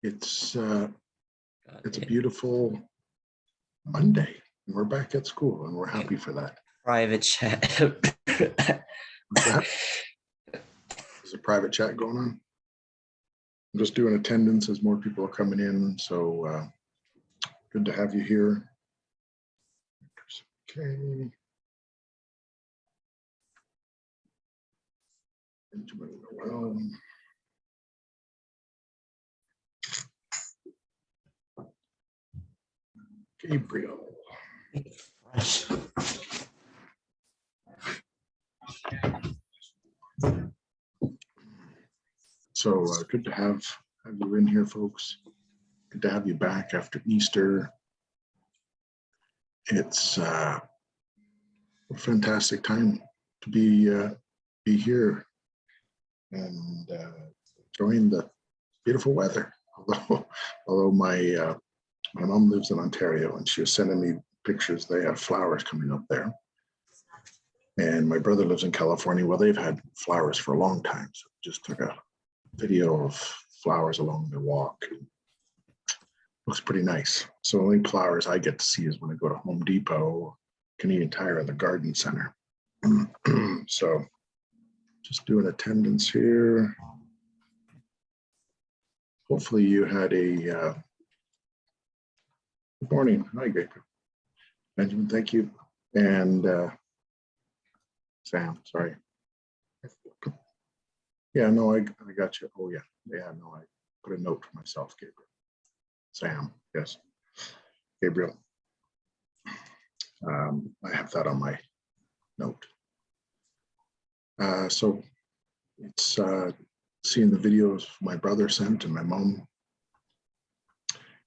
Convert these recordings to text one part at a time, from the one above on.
It's a beautiful Monday. And we're back at school, and we're happy for that. Private chat. What's that? There's a private chat going on. I'm just doing attendance as more people are coming in, so good to have you here. Okay. Benjamin Noel. Gabriel. So good to have you in here, folks. Good to have you back after Easter. It's a fantastic time to be here and enjoying the beautiful weather. Although my mom lives in Ontario, and she was sending me pictures. They have flowers coming up there. And my brother lives in California. Well, they've had flowers for a long time. So just took a video of flowers along the walk. Looks pretty nice. So the only flowers I get to see is when I go to Home Depot, Canadian Tire, or the garden center. So just doing attendance here. Hopefully you had a good morning. Hi, Gabriel. Benjamin, thank you. And Sam, sorry. Yeah, no, I got you. Oh, yeah. Yeah, no, I put a note for myself, Gabriel. Sam, yes. Gabriel. I have that on my note. So it's seeing the videos my brother sent and my mom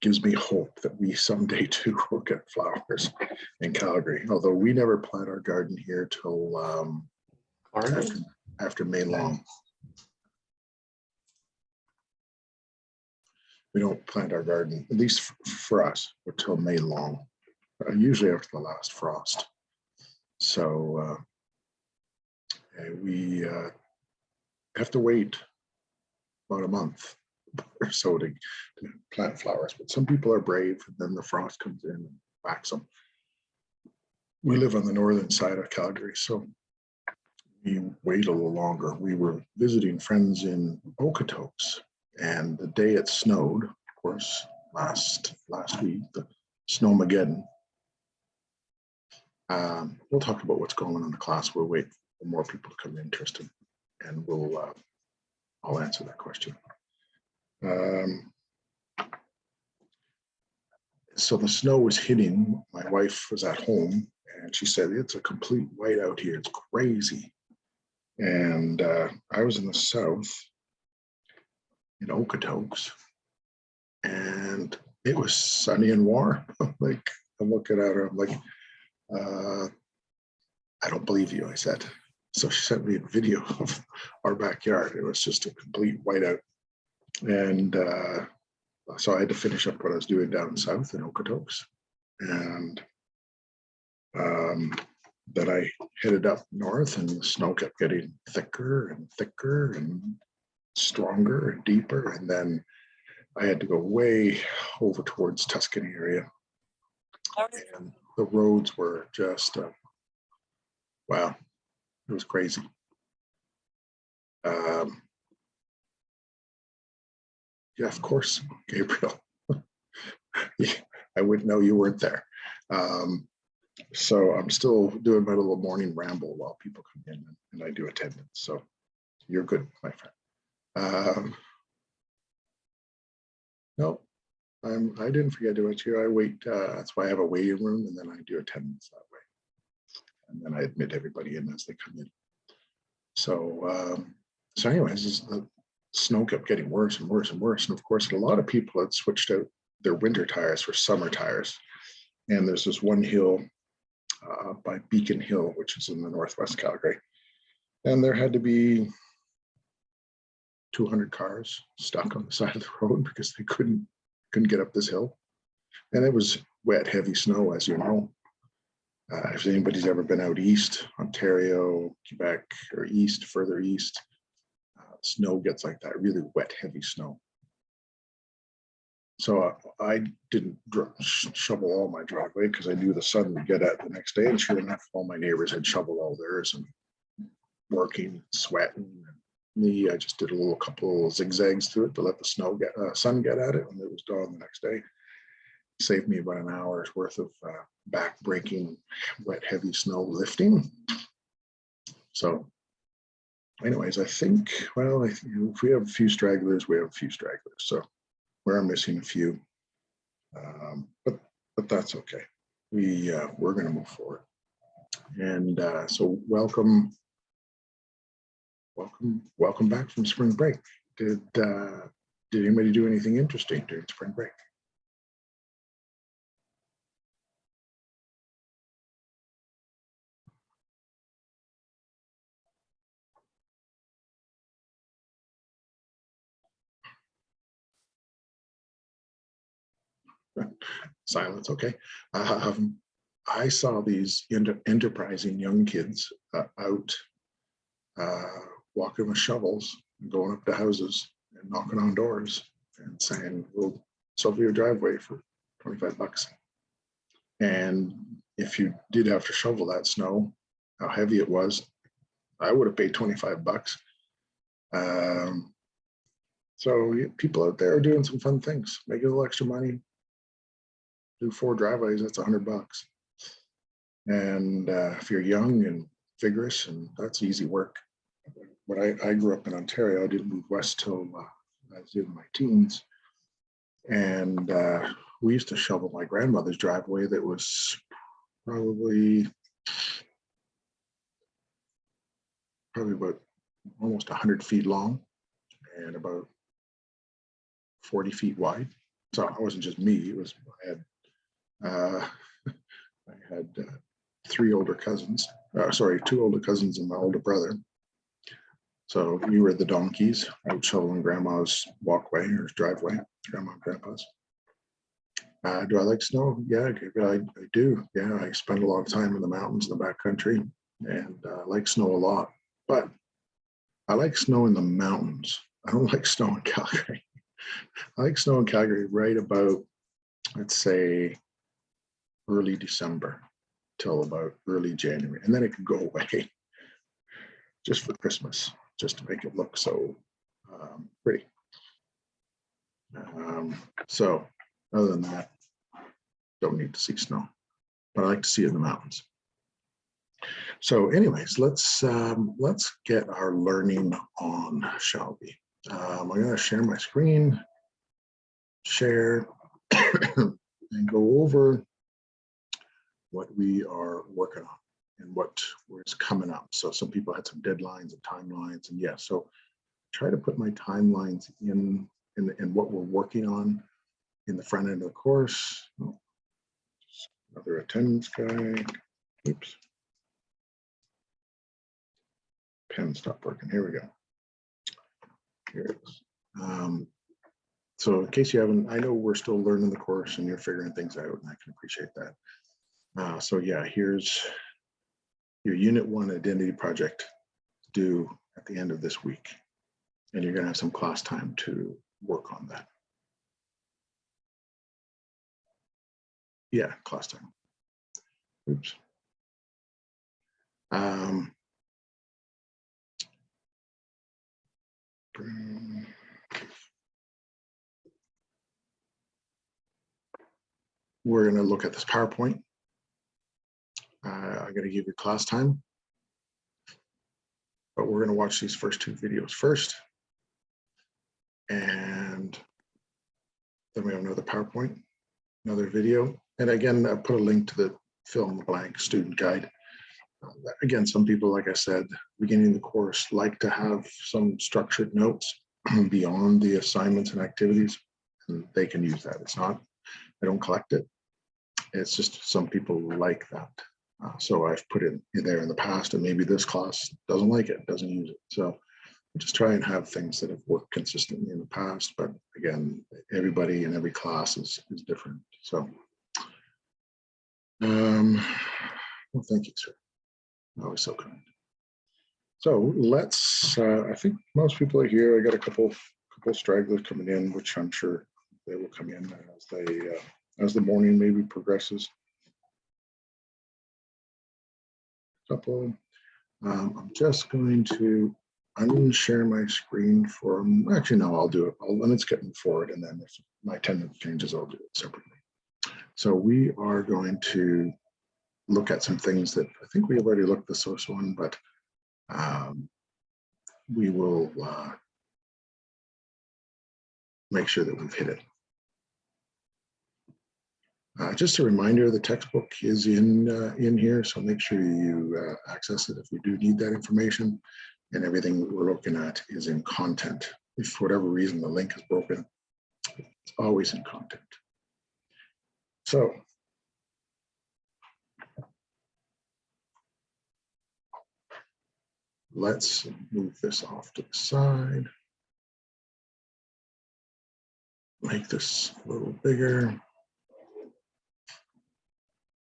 gives me hope that we someday too will get flowers in Calgary. Although we never plant our garden here till after May long. We don't plant our garden, at least for us, until May long, usually after the last frost. So we have to wait about a month or so to plant flowers. But some people are brave, and then the frost comes in and whacks them. We live on the northern side of Calgary, so we wait a little longer. We were visiting friends in Okotoks, and the day it snowed, of course, last week, the Snowmageddon. We'll talk about what's going on in the class. We'll wait for more people to come interested, and I'll answer that question. So the snow was hitting. My wife was at home, and she said, "It's a complete whiteout here. It's crazy." And I was in the south, in Okotoks, and it was sunny and warm. Like, I'm looking at her, I'm like, I don't believe you, I said. So she sent me a video of our backyard. It was just a complete whiteout. And so I had to finish up what I was doing down south in Okotoks. And then I headed up north, and the snow kept getting thicker and thicker and stronger and deeper. And then I had to go way over towards Tuscany area. And the roads were just, wow, it was crazy. Yeah, of course, Gabriel. I wouldn't know you weren't there. So I'm still doing my little morning ramble while people come in, and I do attendance. So you're good, my friend. No, I didn't forget to do you. I wait. That's why I have a waiting room, and then I do attendance that way. And then I admit everybody in as they come in. So, so anyways, the snow kept getting worse and worse and worse. And of course, a lot of people had switched out their winter tires for summer tires. And there's this one hill by Beacon Hill, which is in the northwest Calgary. And there had to be 200 cars stuck on the side of the road because they couldn't get up this hill. And it was wet, heavy snow, as you know. If anybody's ever been out east, Ontario, Quebec, or east, further east, snow gets like that, really wet, heavy snow. So I didn't shovel all my driveway because I knew the sun would get at the next day, and sure enough, all my neighbors had shoveled all theirs and working, sweating. And me, I just did a little couple zigzags through it to let the sun get at it, and it was done the next day. Saved me about an hour's worth of back breaking, wet, heavy snow lifting. So anyways, I think, well, if we have a few stragglers, we have a few stragglers. So we're missing a few, but that's okay. We're going to move forward. And so welcome back from spring break. Did anybody do anything interesting during spring break? Silence, okay. I saw these enterprising young kids out walking with shovels and going up to houses and knocking on doors and saying, we'll shovel your driveway for 25 bucks. And if you did have to shovel that snow, how heavy it was, I would have paid 25 bucks. So people out there are doing some fun things, make a little extra money, do 4 driveways, that's 100 bucks. And if you're young and vigorous, and that's easy work. When I grew up in Ontario, I didn't move west till I was in my teens. And we used to shovel my grandmother's driveway that was probably about almost 100 feet long and about 40 feet wide. So it wasn't just me, it was, I had 2 older cousins and my older brother. So we were the donkeys out shoveling grandma's walkway or driveway, grandma and grandpa's. Do I like snow? Yeah, I do. Yeah, I spend a lot of time in the mountains in the backcountry, and I like snow a lot. But I like snow in the mountains. I don't like snow in Calgary. I like snow in Calgary right about, let's say, early December till about early January, and then it can go away just for Christmas, just to make it look so pretty. So other than that, don't need to see snow, but I like to see it in the mountains. So anyways, let's get our learning on, shall we? I'm going to share my screen, share, and go over what we are working on and what is coming up. So some people had some deadlines and timelines, and yeah, so try to put my timelines in what we're working on in the front end of the course. Oh, another attendance guy. Oops. Pen stopped working. Here we go. Here it is. So in case you haven't, I know we're still learning the course and you're figuring things out, and I can appreciate that. So yeah, here's your Unit 1 identity project due at the end of this week. And you're going to have some class time to work on that. Yeah, class time. Oops. We're going to look at this PowerPoint. I'm going to give you class time, but we're going to watch these first 2 videos first. And then we have another PowerPoint, another video. And again, I put a link to the fill in the blank student guide. Again, some people, like I said, beginning the course, like to have some structured notes beyond the assignments and activities, and they can use that. It's not, I don't collect it. It's just some people like that. So I've put it in there in the past, and maybe this class doesn't like it, doesn't use it. So just try and have things that have worked consistently in the past. But again, everybody in every class is different. So, well, thank you, sir. Always so kind. So let's, I think most people are here. I got a couple stragglers coming in, which I'm sure they will come in as the morning maybe progresses. Couple. I'm just going to unshare my screen for, actually no, I'll do it. Let's get forward, and then if my attendance changes, I'll do it separately. So we are going to look at some things that I think we have already looked at the source one, but we will make sure that we've hit it. Just a reminder, the textbook is in here, so make sure you access it if you do need that information. And everything that we're looking at is in content. If for whatever reason the link is broken, it's always in content. So let's move this off to the side. Make this a little bigger.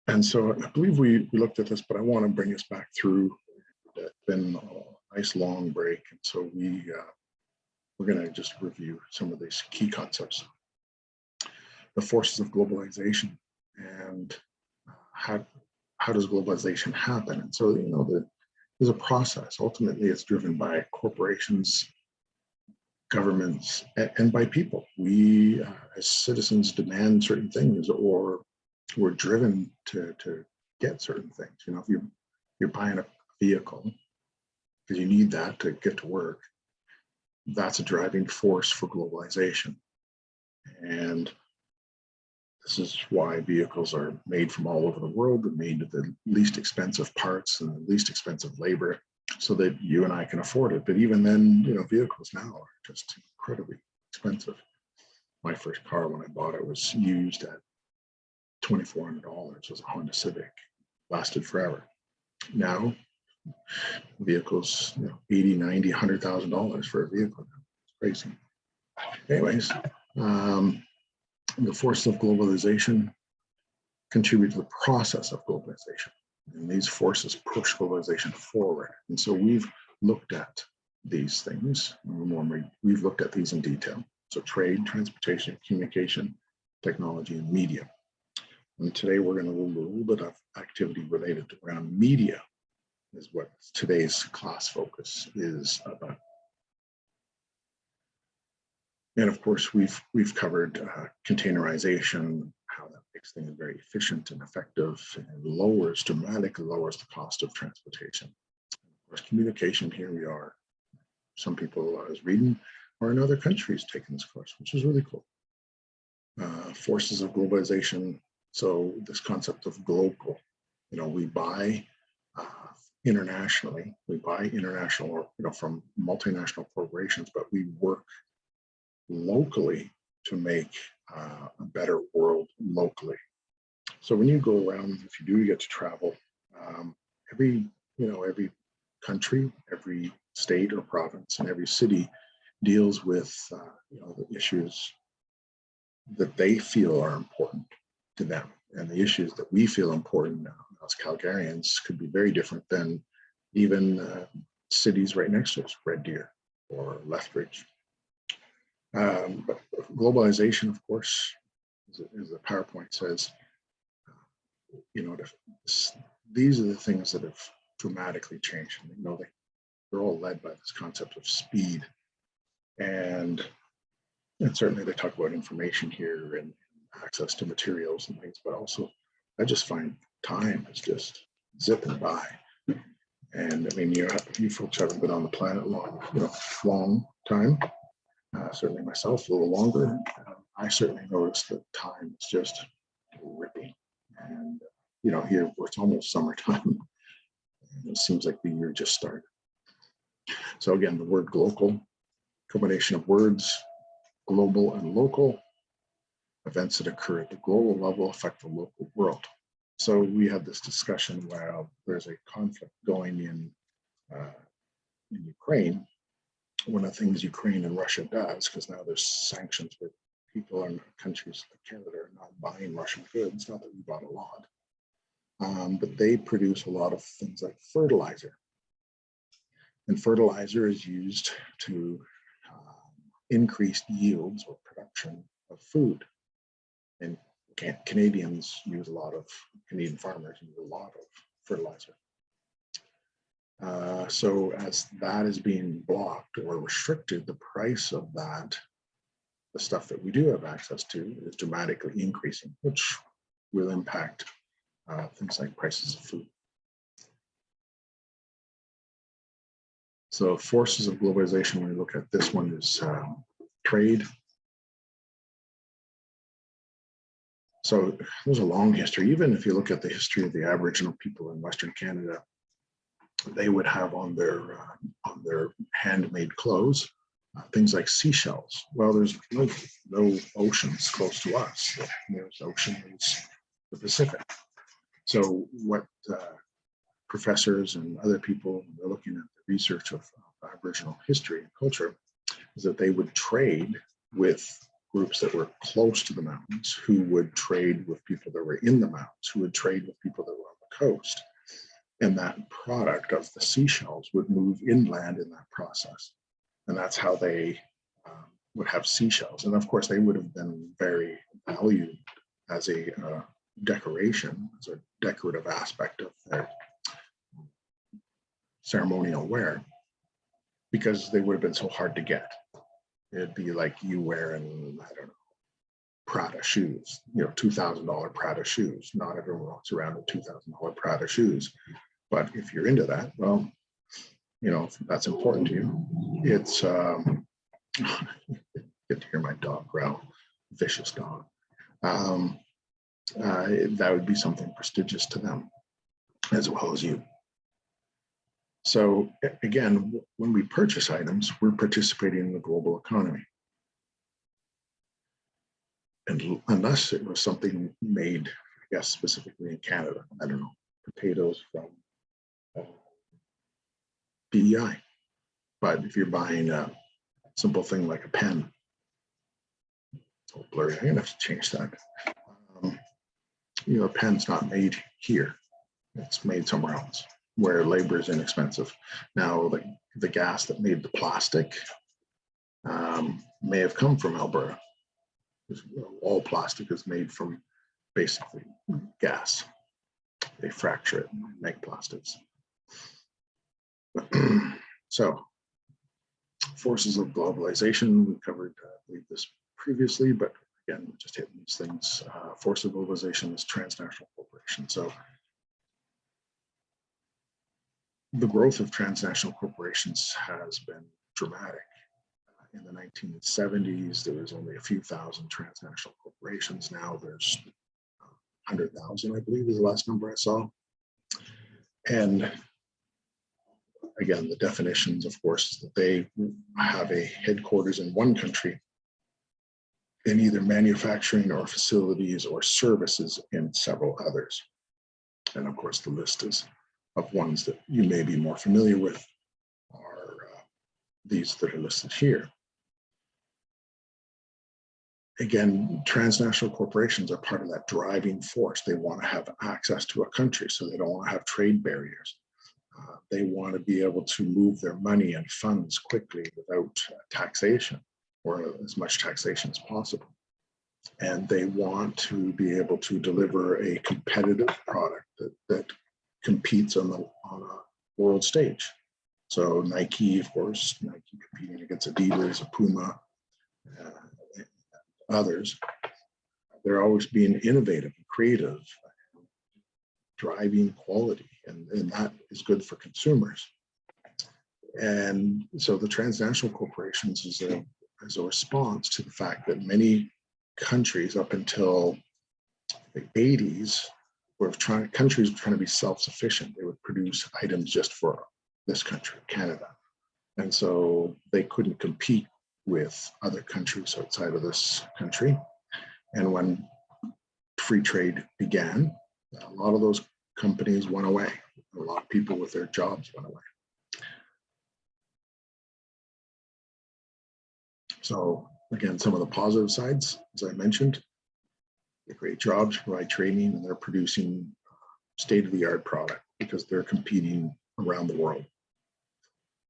And so I believe we looked at this, but I want to bring us back through. It's been a nice long break, and so we're going to just review some of these key concepts. The forces of globalization, and how does globalization happen? And so, you know, there's a process. Ultimately, it's driven by corporations, governments, and by people. We, as citizens, demand certain things, or we're driven to get certain things. You know, if you're buying a vehicle because you need that to get to work, that's a driving force for globalization. And this is why vehicles are made from all over the world. They're made with the least expensive parts and the least expensive labor, so that you and I can afford it. But even then, you know, vehicles now are just incredibly expensive. My first car, when I bought it, was used at $2,400. It was a Honda Civic, lasted forever. Now, vehicles, you know, $80,000, $90,000, $100,000 for a vehicle. It's crazy. Anyways, the forces of globalization contribute to the process of globalization. And these forces push globalization forward. And so we've looked at these things. We've looked at these in detail. So trade, transportation, communication, technology, and media. And today we're going to do a little bit of activity related around media, is what today's class focus is about. And of course, we've covered containerization, how that makes things very efficient and effective, and dramatically lowers the cost of transportation. Of course, communication, here we are. Some people I was reading are in other countries taking this course, which is really cool. Forces of globalization. So this concept of global, you know, we buy internationally, or, you know, from multinational corporations, but we work locally to make a better world locally. So when you go around, if you do get to travel, every country, every state or province, and every city deals with you know, the issues that they feel are important to them, and the issues that we feel important now as Calgarians could be very different than even cities right next to us, Red Deer or Lethbridge. But globalization, of course, as the PowerPoint says, you know, these are the things that have dramatically changed. And, you know, they're all led by this concept of speed, and certainly they talk about information here and access to materials and things, but also I just find time is just zipping by. And I mean, you folks haven't been on the planet long time. Certainly myself a little longer. I certainly noticed that time is just ripping. And you know, here it's almost summertime. It seems like the year just started. So again, the word global, combination of words, global and local. Events that occur at the global level affect the local world. So we had this discussion where there's a conflict going in Ukraine. One of the things Ukraine and Russia does, because now there's sanctions where people in countries like Canada are not buying Russian goods, not that we bought a lot, but they produce a lot of things like fertilizer. And fertilizer is used to increase yields or production of of food. And Canadians use a lot of, Canadian farmers use a lot of fertilizer. So as that is being blocked or restricted, the price of that, the stuff that we do have access to, is dramatically increasing, which will impact things like prices of food. So forces of globalization, when we look at this one, is trade. So there's a long history. Even if you look at the history of the Aboriginal people in Western Canada, they would have on their handmade clothes things like seashells. Well, there's no oceans close to us. The nearest ocean is the Pacific. So what professors and other people, when they're looking at the research of Aboriginal history and culture, is that they would trade with groups that were close to the mountains, who would trade with people that were in the mountains, who would trade with people that were on the coast. And that product of the seashells would move inland in that process. And that's how they would have seashells. And of course, they would have been very valued as a decoration, as a decorative aspect of their ceremonial wear, because they would have been so hard to get. It'd be like you wearing, I don't know, Prada shoes, $2,000 Prada shoes. Not everyone walks around with $2,000 Prada shoes. But if you're into that, well, if that's important to you. It's get to hear my dog growl, vicious dog. That would be something prestigious to them, as well as you. So again, when we purchase items, we're participating in the global economy. And unless it was something made, I guess, specifically in Canada, I don't know, potatoes from PEI. But if you're buying a simple thing like a pen, oh, blurry, I'm gonna have to change that. A pen's not made here. It's made somewhere else where labor is inexpensive. Now, the gas that made the plastic may have come from Alberta. All plastic is made from basically gas. They fracture it and make plastics. So, forces of globalization, we covered, I believe, this previously, but again, just hitting these things. Force of globalization is transnational corporation. So, the growth of transnational corporations has been dramatic. In the 1970s, there was only a few thousand transnational corporations. Now there's 100,000, I believe, is the last number I saw. And again, the definitions, of course, is that they have a headquarters in one country in either manufacturing or facilities or services in several others. And of course, the list is of ones that you may be more familiar with are these that are listed here. Again, transnational corporations are part of that driving force. They want to have access to a country, so they don't want to have trade barriers. They want to be able to move their money and funds quickly without taxation, or as much taxation as possible. And they want to be able to deliver a competitive product that competes on a world stage. So Nike, of course, Nike competing against Adidas, Puma, others. They're always being innovative and creative, driving quality, and that is good for consumers. And so the transnational corporations is a response to the fact that many countries up until the 80s countries were trying to be self-sufficient. They would produce items just for this country, Canada. And so they couldn't compete with other countries outside of this country. And when free trade began, a lot of those companies went away. A lot of people with their jobs went away. So again, some of the positive sides, as I mentioned, they create jobs, provide training, and they're producing state-of-the-art product because they're competing around the world.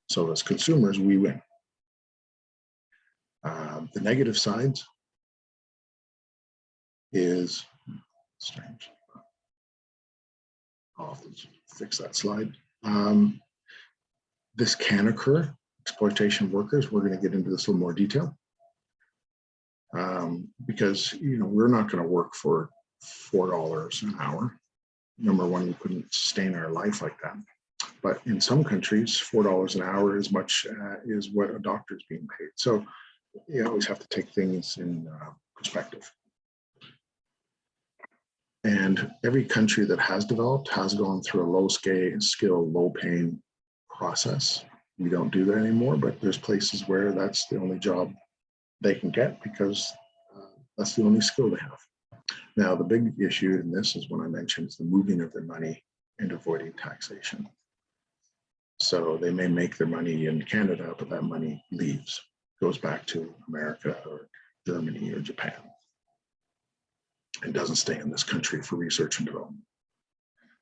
So as consumers, we win. The negative sides, is strange. I'll have to fix that slide. This can occur, exploitation of workers. We're going to get into this in a little more detail. Because we're not going to work for $4 an hour. Number one, we couldn't sustain our life like that. But in some countries, $4 an hour is much is what a doctor is being paid. So you always have to take things in perspective. And every country that has developed has gone through a low skill, low paying process. We don't do that anymore, but there's places where that's the only job they can get because that's the only skill they have. Now, the big issue in this is when I mentioned is the moving of their money and avoiding taxation. So they may make their money in Canada, but that money leaves, goes back to America or Germany or Japan. It doesn't stay in this country for research and development.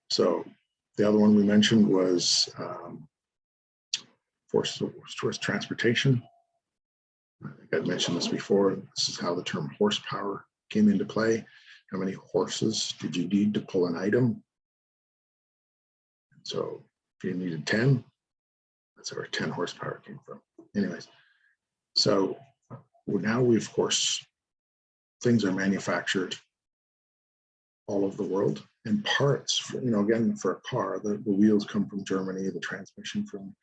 So the other one we mentioned was forced towards transportation. I think I'd mentioned this before. This is how the term horsepower came into play. How many horses did you need to pull an item? So if you needed 10, that's where 10 horsepower came from. Anyways, so now of course, things are manufactured all over the world, and parts, for, again, for a car, the wheels come from Germany, the transmission from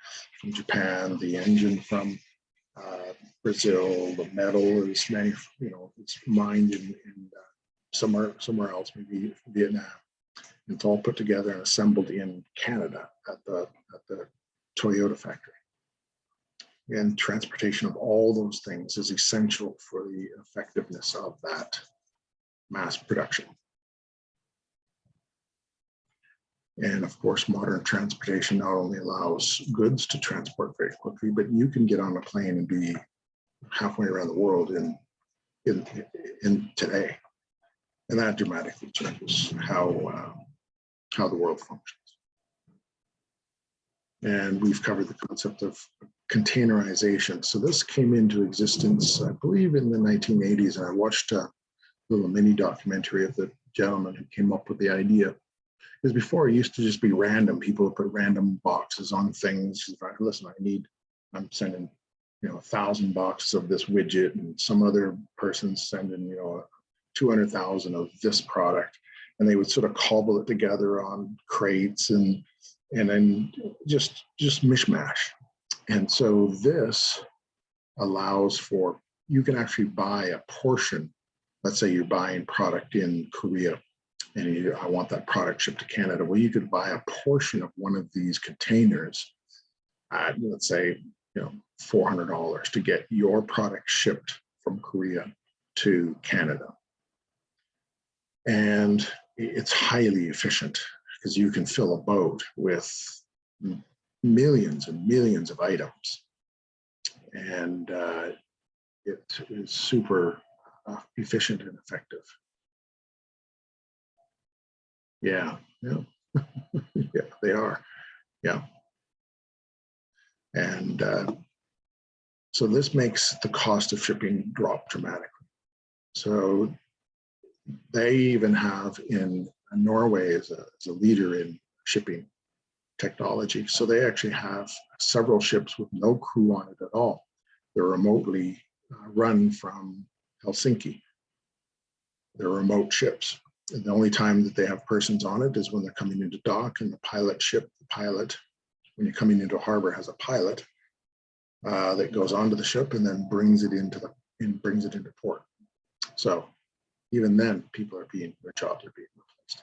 Japan, the engine from Brazil, the metal is it's mined in somewhere else, maybe Vietnam. It's all put together and assembled in Canada at the Toyota factory. And transportation of all those things is essential for the effectiveness of that mass production. And of course, modern transportation not only allows goods to transport very quickly, but you can get on a plane and be halfway around the world in today. And that dramatically changes how the world functions. And we've covered the concept of containerization. So this came into existence, I believe, in the 1980s. And I watched a little mini documentary of the gentleman who came up with the idea. Because before it used to just be random. People would put random boxes on things. Listen, I'm sending 1,000 boxes of this widget, and some other person's sending 200,000 of this product, and they would sort of cobble it together on crates and then just mishmash. And so this allows for, you can actually buy a portion. Let's say you're buying product in Korea and I want that product shipped to Canada. Well, you could buy a portion of one of these containers at, let's say, $400 to get your product shipped from Korea to Canada. And it's highly efficient because you can fill a boat with millions and millions of items. And it is super efficient and effective. Yeah. Yeah, they are. Yeah. And so this makes the cost of shipping drop dramatically. So they even have in Norway as a leader in shipping technology. So they actually have several ships with no crew on it at all. They're remotely run from Helsinki. They're remote ships. And the only time that they have persons on it is when they're coming into dock, and the pilot, when you're coming into a harbor, has a pilot that goes onto the ship and then brings it into port. So even then, their jobs are being replaced.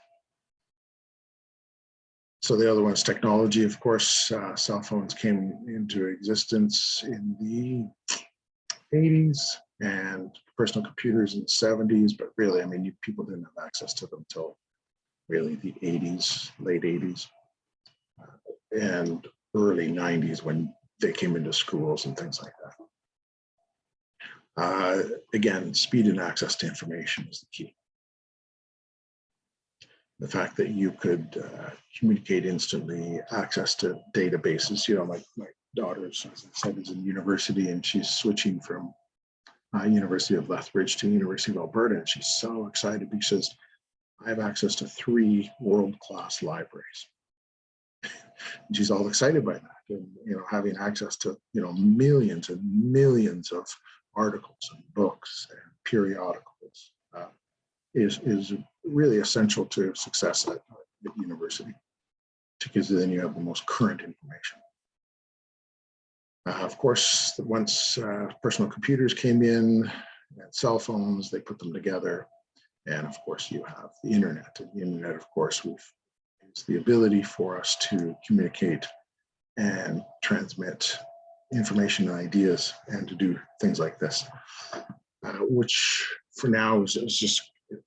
So the other one is technology. Of course, cell phones came into existence in the 80s and personal computers in the 70s, but really, people didn't have access to them until really the 80s, late 80s, and early 90s when they came into schools and things like that. Again, speed and access to information is the key. The fact that you could communicate instantly, access to databases. My daughter, as I said, is in university, and she's switching from University of Lethbridge to University of Alberta, and she's so excited because I have access to 3 world-class libraries. And she's all excited by that, and having access to millions and millions of articles and books and periodicals is really essential to success at university, because then you have the most current information. Of course, once personal computers came in and cell phones, they put them together. And of course, you have the internet. And the internet, of course, is the ability for us to communicate and transmit information and ideas and to do things like this, which for now is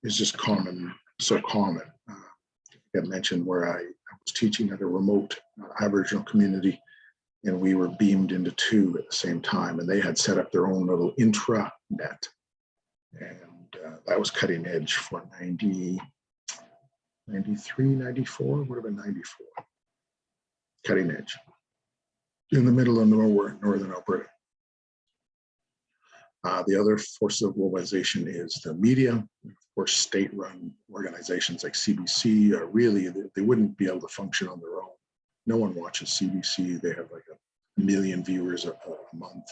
just common, so common. I mentioned where I was teaching at a remote Aboriginal community, and we were beamed into 2 at the same time, and they had set up their own little intranet, and that was cutting edge for 93, 94, would have been 94, cutting edge in the middle of northern Alberta. The other force of globalization is the media. Of course, state-run organizations like CBC are really, they wouldn't be able to function on their own. No one watches CBC. They have like 1 million viewers a month.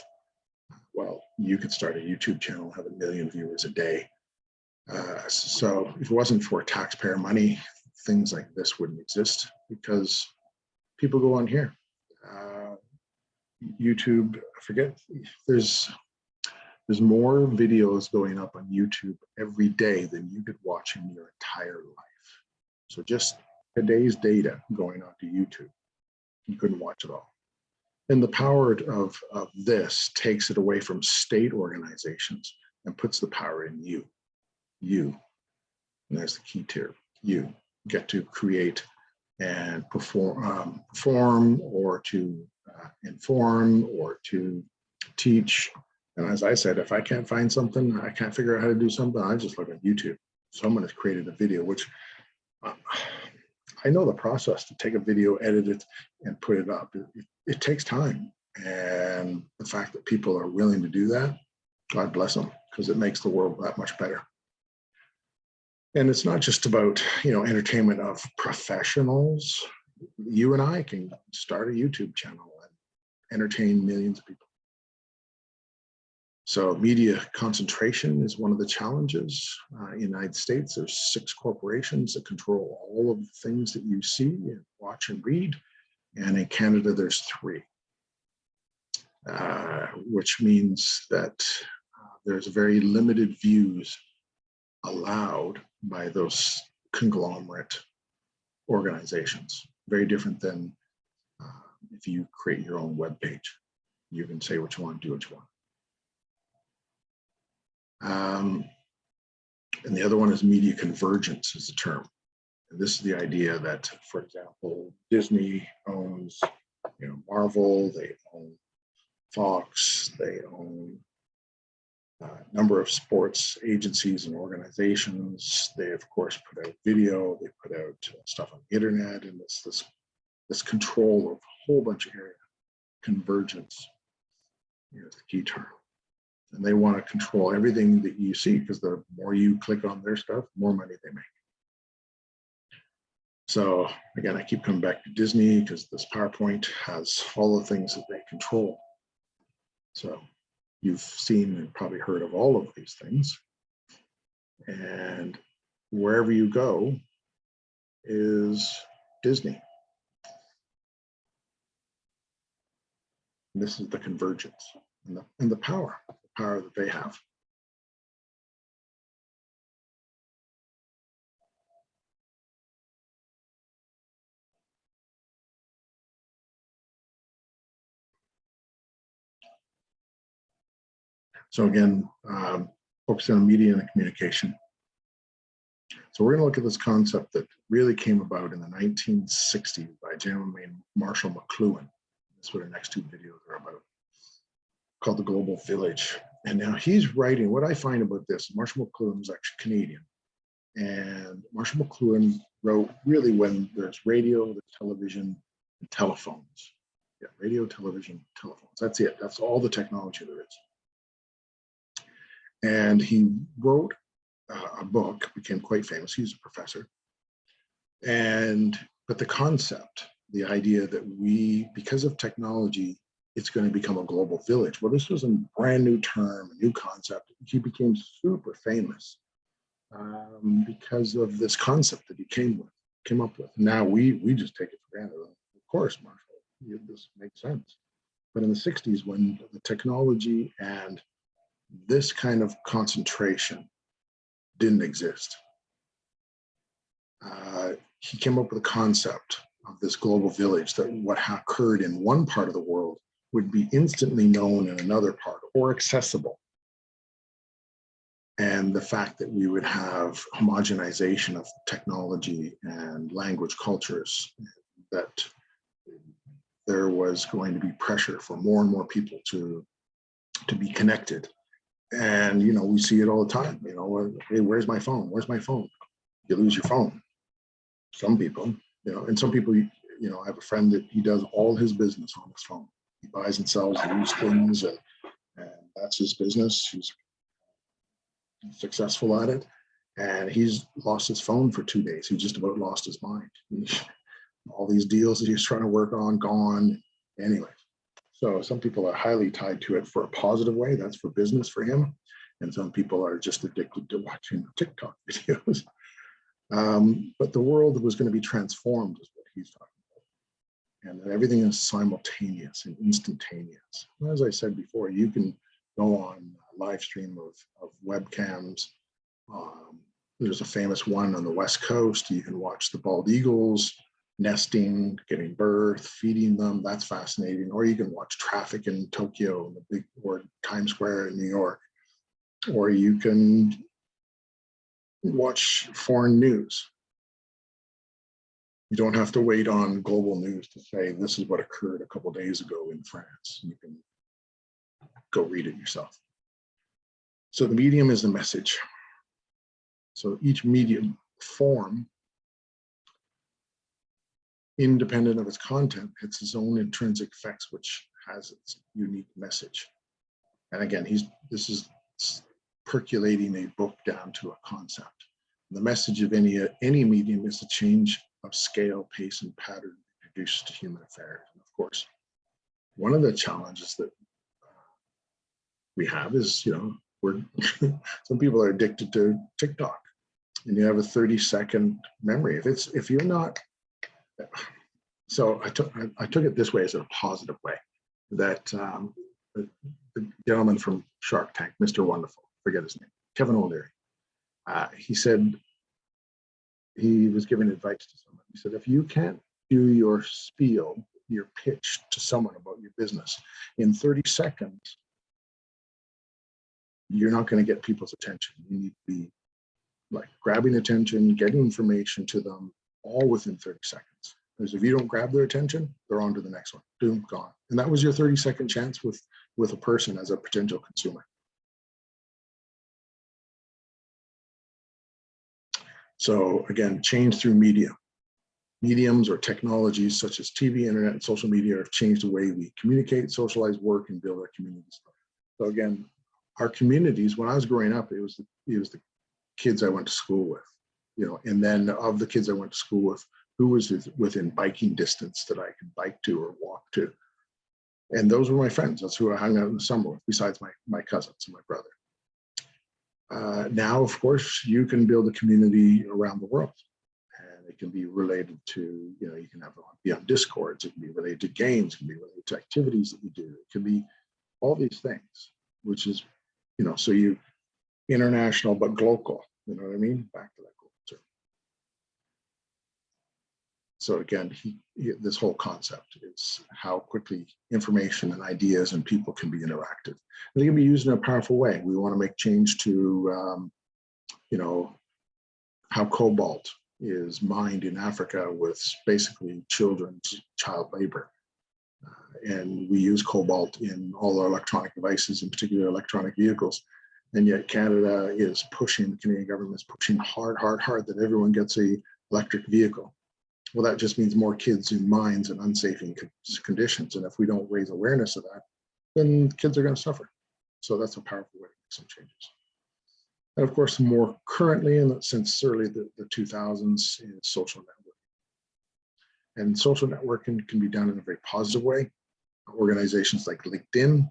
Well, you could start a YouTube channel, have 1 million viewers a day. So if it wasn't for taxpayer money, things like this wouldn't exist, because people go on here. YouTube, I forget, there's more videos going up on YouTube every day than you could watch in your entire life. So just today's data going onto YouTube, you couldn't watch it all. And the power of this takes it away from state organizations and puts the power in you. You, and there's the key term, you get to create and perform or to inform or to teach. And as I said, if I can't find something, I can't figure out how to do something, I just look at YouTube. Someone has created a video, which I know the process to take a video, edit it, and put it up. It takes time. And the fact that people are willing to do that, God bless them, because it makes the world that much better. And it's not just about, entertainment of professionals. You and I can start a YouTube channel and entertain millions of people. So media concentration is one of the challenges. In the United States, there's 6 corporations that control all of the things that you see and watch and read. And in Canada, there's 3, which means that there's very limited views allowed by those conglomerate organizations. Very different than if you create your own web page. You can say what you want, do what you want. And the other one is media convergence is the term. And this is the idea that, for example, Disney owns, Marvel, they own Fox, they own a number of sports agencies and organizations. They, of course, put out video, they put out stuff on the internet, and it's this control of a whole bunch of area. Convergence is the key term. And they want to control everything that you see, because the more you click on their stuff, the more money they make. So again, I keep coming back to Disney because this PowerPoint has all the things that they control. So you've seen and probably heard of all of these things. And wherever you go is Disney. And this is the convergence and the power that they have. So again, focusing on media and communication. So we're going to look at this concept that really came about in the 1960s by a gentleman named Marshall McLuhan. That's what our next 2 videos are about, called The Global Village. And now he's writing, what I find about this, Marshall McLuhan was actually Canadian. And Marshall McLuhan wrote really when there's radio, there's television, and telephones. Yeah, radio, television, telephones. That's it. That's all the technology there is. And he wrote a book, became quite famous. He's a professor. But the concept, the idea that because of technology, it's going to become a global village. Well, this was a brand new term, a new concept. He became super famous because of this concept that he came up with. Now we just take it for granted. Of course, Marshall, this makes sense. But in the 60s, when the technology and this kind of concentration didn't exist, he came up with a concept of this global village, that what occurred in one part of the world would be instantly known in another part, or accessible. And the fact that we would have homogenization of technology and language cultures, that there was going to be pressure for more and more people to be connected. And, we see it all the time, hey, where's my phone? Where's my phone? You lose your phone. Some people, and some people, I have a friend that he does all his business on his phone. He buys and sells used things, and that's his business. He's successful at it. And he's lost his phone for 2 days. He just about lost his mind. All these deals that he's trying to work on, gone. Anyway, so some people are highly tied to it for a positive way. That's for business for him. And some people are just addicted to watching TikTok videos. But the world was going to be transformed, is what he's talking about. And that everything is simultaneous and instantaneous. As I said before, you can go on a live stream of webcams. There's a famous one on the West Coast. You can watch the bald eagles nesting, getting birth, feeding them. That's fascinating. Or you can watch traffic in Tokyo, or Times Square in New York. Or you can watch foreign news. You don't have to wait on global news to say this is what occurred a couple of days ago in France. You can go read it yourself. So the medium is the message. So each medium form, independent of its content, has its own intrinsic effects, which has its unique message. And again, this is percolating a book down to a concept. The message of any medium is a change of scale, pace, and pattern introduced to human affairs. And of course, one of the challenges that we have is, some people are addicted to TikTok, and you have a 30-second memory. If you're not, so I took it this way, as a positive way, that the gentleman from Shark Tank, Mr. Wonderful, forget his name, Kevin O'Leary, he said, he was giving advice to someone. He said, if you can't do your spiel, your pitch to someone about your business in 30 seconds, you're not going to get people's attention. You need to be like grabbing attention, getting information to them, all within 30 seconds. Because if you don't grab their attention, they're on to the next one. Boom, gone. And that was your 30-second chance with a person as a potential consumer. So again, change through media. Mediums or technologies such as TV, internet, and social media have changed the way we communicate, socialize, work, and build our communities. So again, our communities, when I was growing up, it was the kids I went to school with, and then of the kids I went to school with, who was within biking distance that I could bike to or walk to. And those were my friends. That's who I hung out in the summer with, besides my cousins and my brother. Now, of course, you can build a community around the world, and it can be related to, you can be on Discords, it can be related to games, it can be related to activities that you do. It can be all these things, which is, so you international, but local, you know what I mean? Back to that culture. So again, this whole concept is how quickly information and ideas and people can be interactive. And they can be used in a powerful way. We want to make change to, how cobalt is mined in Africa with basically children's child labor. And we use cobalt in all our electronic devices, in particular electronic vehicles. And yet Canada is pushing, the Canadian government is pushing hard that everyone gets an electric vehicle. Well, that just means more kids in mines and unsafe conditions. And if we don't raise awareness of that, then kids are going to suffer. So that's a powerful way to make some changes. And of course, more currently, and since early the 2000s, is social networking. And social networking can be done in a very positive way. Organizations like LinkedIn,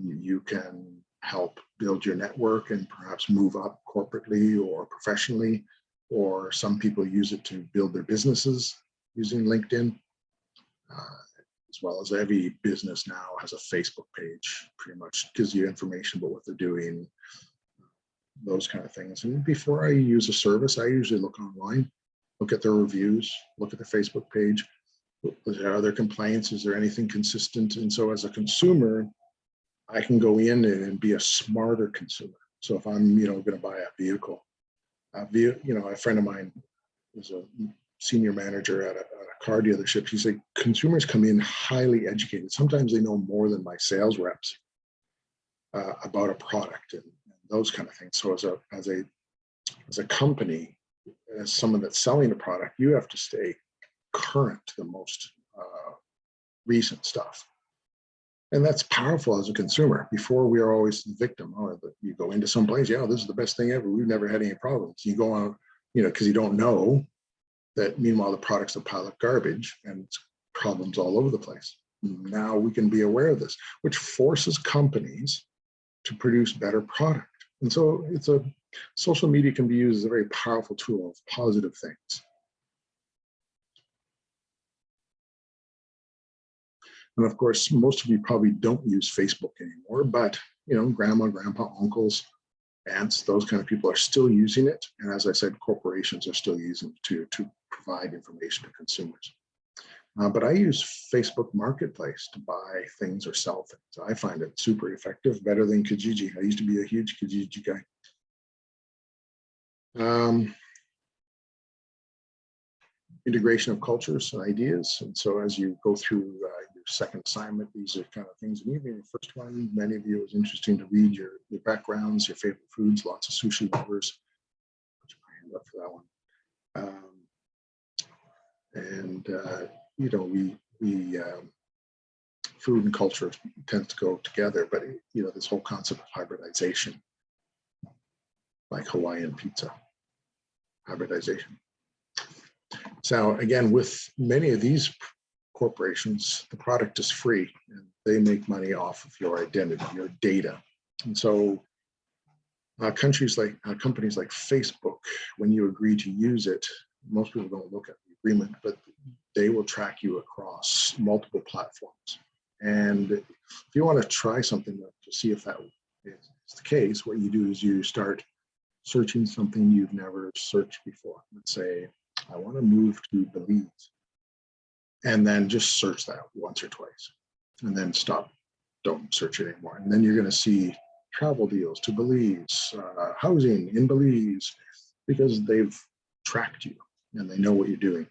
you can help build your network and perhaps move up corporately or professionally, or some people use it to build their businesses using LinkedIn. As well as every business now has a Facebook page, pretty much gives you information about what they're doing, those kind of things. And before I use a service, I usually look online, look at their reviews, look at the Facebook page. Are there complaints? Is there anything consistent? And so as a consumer, I can go in and be a smarter consumer. So if I'm, going to buy a vehicle, a friend of mine was a senior manager at a car dealership. He said, consumers come in highly educated. Sometimes they know more than my sales reps about a product and those kind of things. So as a company, as someone that's selling a product, you have to stay current to the most recent stuff. And that's powerful as a consumer. Before, we are always the victim. Oh, you go into some place, yeah, this is the best thing ever. We've never had any problems. You go on, because you don't know that meanwhile the product's a pile of garbage and it's problems all over the place. Now we can be aware of this, which forces companies to produce better product. And so social media can be used as a very powerful tool of positive things. And of course, most of you probably don't use Facebook anymore, but grandma, grandpa, uncles, aunts, those kind of people are still using it. And as I said, corporations are still using it to provide information to consumers. But I use Facebook Marketplace to buy things or sell things. I find it super effective, better than Kijiji. I used to be a huge Kijiji guy. Integration of cultures and ideas. And so as you go through your second assignment, these are kind of things. And even your first one, many of you, it was interesting to read your backgrounds, your favorite foods, lots of sushi lovers. Put my hand up for that one. Food and culture tend to go together, but this whole concept of hybridization, like Hawaiian pizza, hybridization. So again, with many of these corporations, the product is free and they make money off of your identity, your data. And so companies like Facebook, when you agree to use it, most people don't look at the agreement, but they will track you across multiple platforms. And if you want to try something to see if that is the case, what you do is you start searching something you've never searched before. Let's say, I want to move to Belize. And then just search that once or twice. And then stop. Don't search it anymore. And then you're going to see travel deals to Belize, housing in Belize, because they've tracked you and they know what you're doing.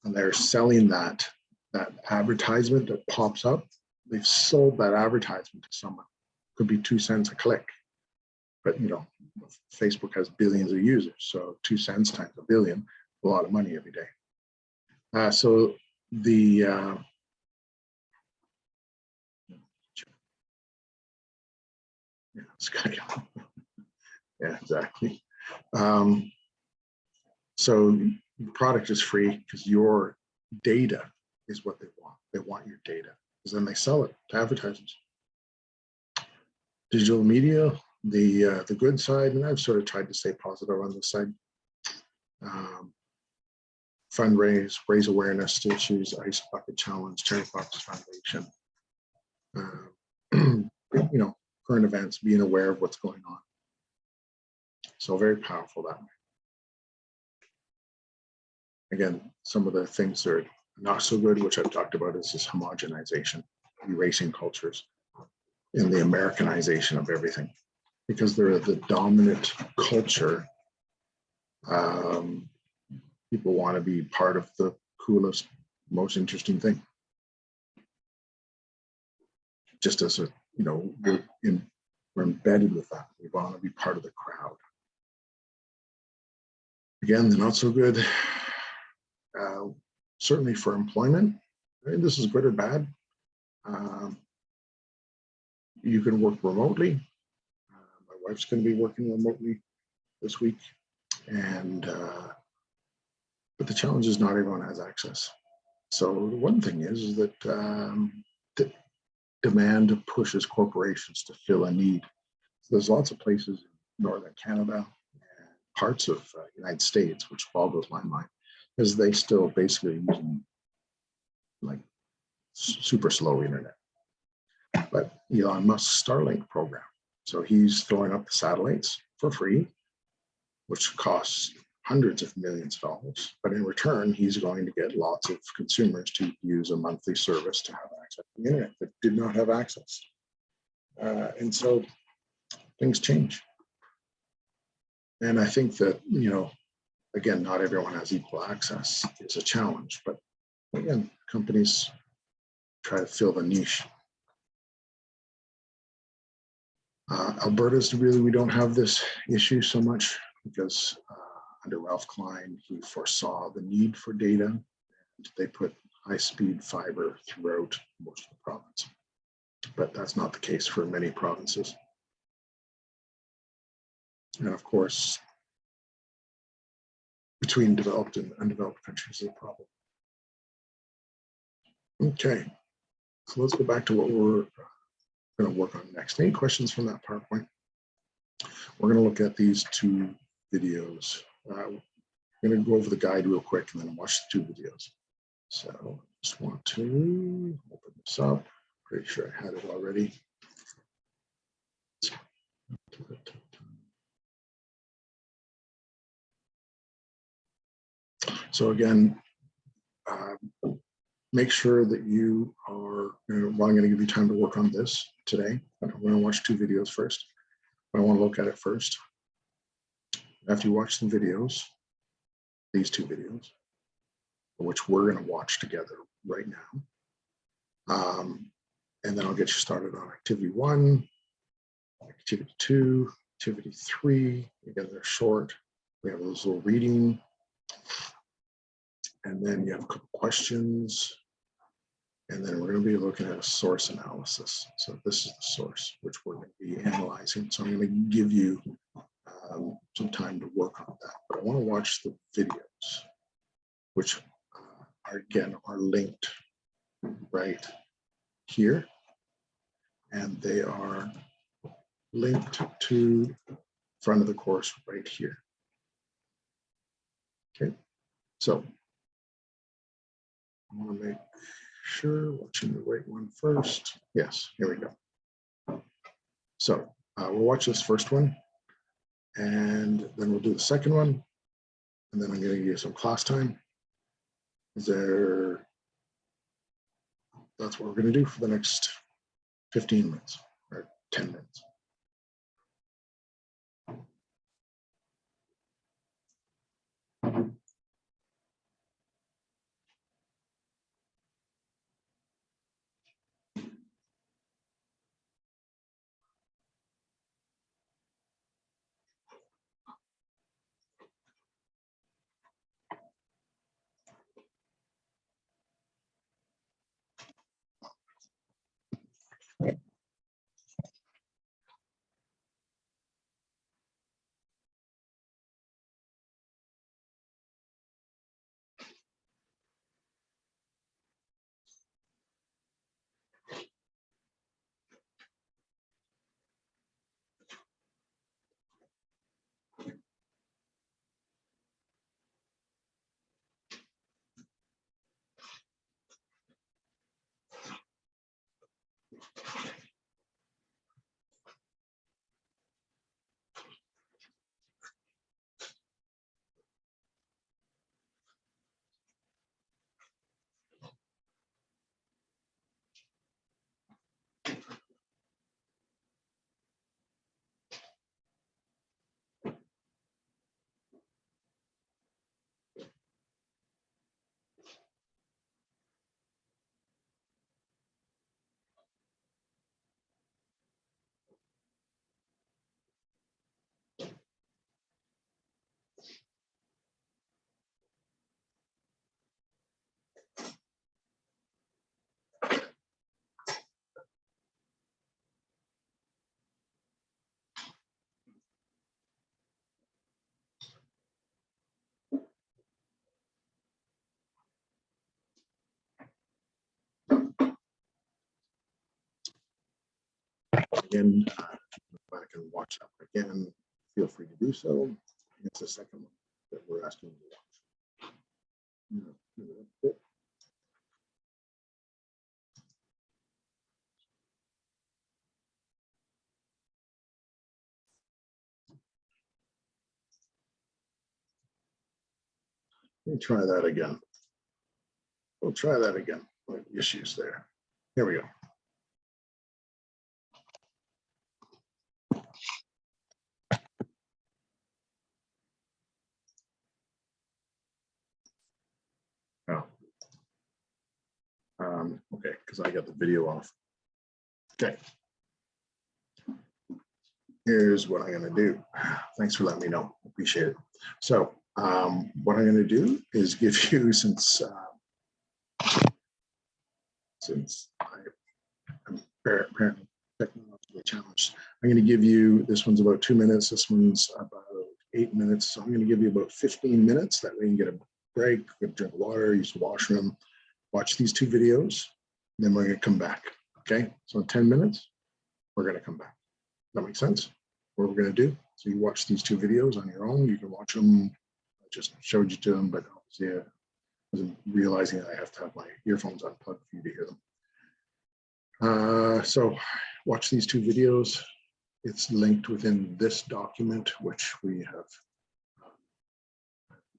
And they're selling that advertisement that pops up. They've sold that advertisement to someone. Could be 2 cents a click. But Facebook has billions of users, so 2 cents times a billion, a lot of money every day. So the yeah, exactly. So the product is free because your data is what they want. They want your data because then they sell it to advertisers. Digital media, the good side, and I've sort of tried to stay positive on this side. Fundraise, raise awareness to issues, Ice Bucket Challenge, Cherry Fox Foundation. Current events, being aware of what's going on. So very powerful that way. Again, some of the things that are not so good, which I've talked about, is this homogenization, erasing cultures, and the Americanization of everything. Because they're the dominant culture, people want to be part of the coolest, most interesting thing. Just as we're embedded with that. We want to be part of the crowd. Again, they're not so good. Certainly for employment, this is good or bad. You can work remotely. My wife's going to be working remotely this week, and but the challenge is not everyone has access. So the one thing is that the demand pushes corporations to fill a need. So there's lots of places in northern Canada and parts of the United States, which boggles my mind, because they still basically using like super slow internet. But Elon Musk's Starlink program, so he's throwing up the satellites for free, which costs hundreds of millions of dollars. But in return, he's going to get lots of consumers to use a monthly service to have access to the internet that did not have access. And so things change. And I think that, again, not everyone has equal access. It's a challenge, but again, companies try to fill the niche. Alberta's really, we don't have this issue so much because under Ralph Klein, he foresaw the need for data, and they put high-speed fiber throughout most of the province. But that's not the case for many provinces. And of course, between developed and undeveloped countries is a problem. Okay, so let's go back to what we're going to work on next. Any questions from that PowerPoint? We're going to look at these two videos. I'm going to go over the guide real quick and then watch the two videos. So just want to open this up. Pretty sure I had it already. So again, make sure that you are, well, I'm going to give you time to work on this today. I'm going to watch two videos first, but I want to look at it first. After you watch the videos, these two videos, which we're going to watch together right now. And then I'll get you started on activity 1, activity 2, activity 3. Again, they're short. We have those little reading. And then you have a couple questions. And then we're going to be looking at a source analysis. So this is the source, which we're going to be analyzing. So I'm going to give you some time to work on that. But I want to watch the videos, which are linked right here. And they are linked to front of the course right here. Okay, so I want to make sure watching the right one first. Yes, here we go. So we'll watch this first one, and then we'll do the second one, and then I'm going to give you some class time. That's what we're going to do for the next 15 minutes or 10 minutes. in, go back and watch that one again, feel free to do so. It's the second one that we're asking you to watch. Yeah. Let me try that again. We'll try that again. Issues there. Here we go. Oh. Okay, because I got the video off. Okay. Here's what I'm going to do. Thanks for letting me know. Appreciate it. So what I'm going to do is give you, since I'm apparently technologically challenged, I'm going to give you, this one's about 2 minutes, this one's about 8 minutes. So I'm going to give you about 15 minutes. That way you can get a break, drink water, use the washroom, watch these 2 videos, and then we're going to come back. Okay, so in 10 minutes, we're going to come back. That makes sense? What we're going to do, so you watch these 2 videos on your own. You can watch them. I just showed you to them, but obviously I wasn't realizing that I have to have my earphones unplugged for you to hear them. So watch these 2 videos. It's linked within this document, which we have.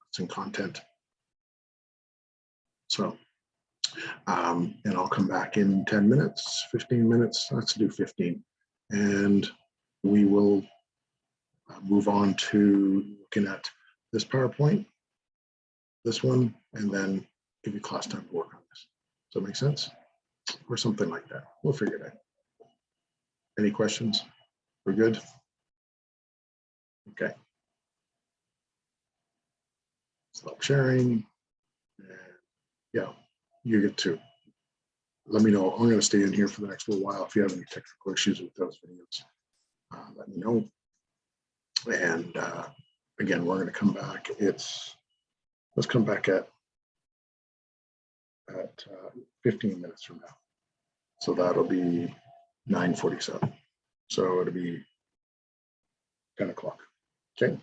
It's in content. So, and I'll come back in 10 minutes, 15 minutes. Let's do 15. And we will move on to looking at this PowerPoint, this one, and then give you class time to work on this. Does that make sense? Or something like that. We'll figure it out. Any questions? We're good? Okay. Stop sharing. And yeah, you get to. Let me know. I'm going to stay in here for the next little while. If you have any technical issues with those videos, let me know. And again, we're going to come back. Let's come back at 15 minutes from now. So that'll be 9:47. So it'll be 10 o'clock. Okay.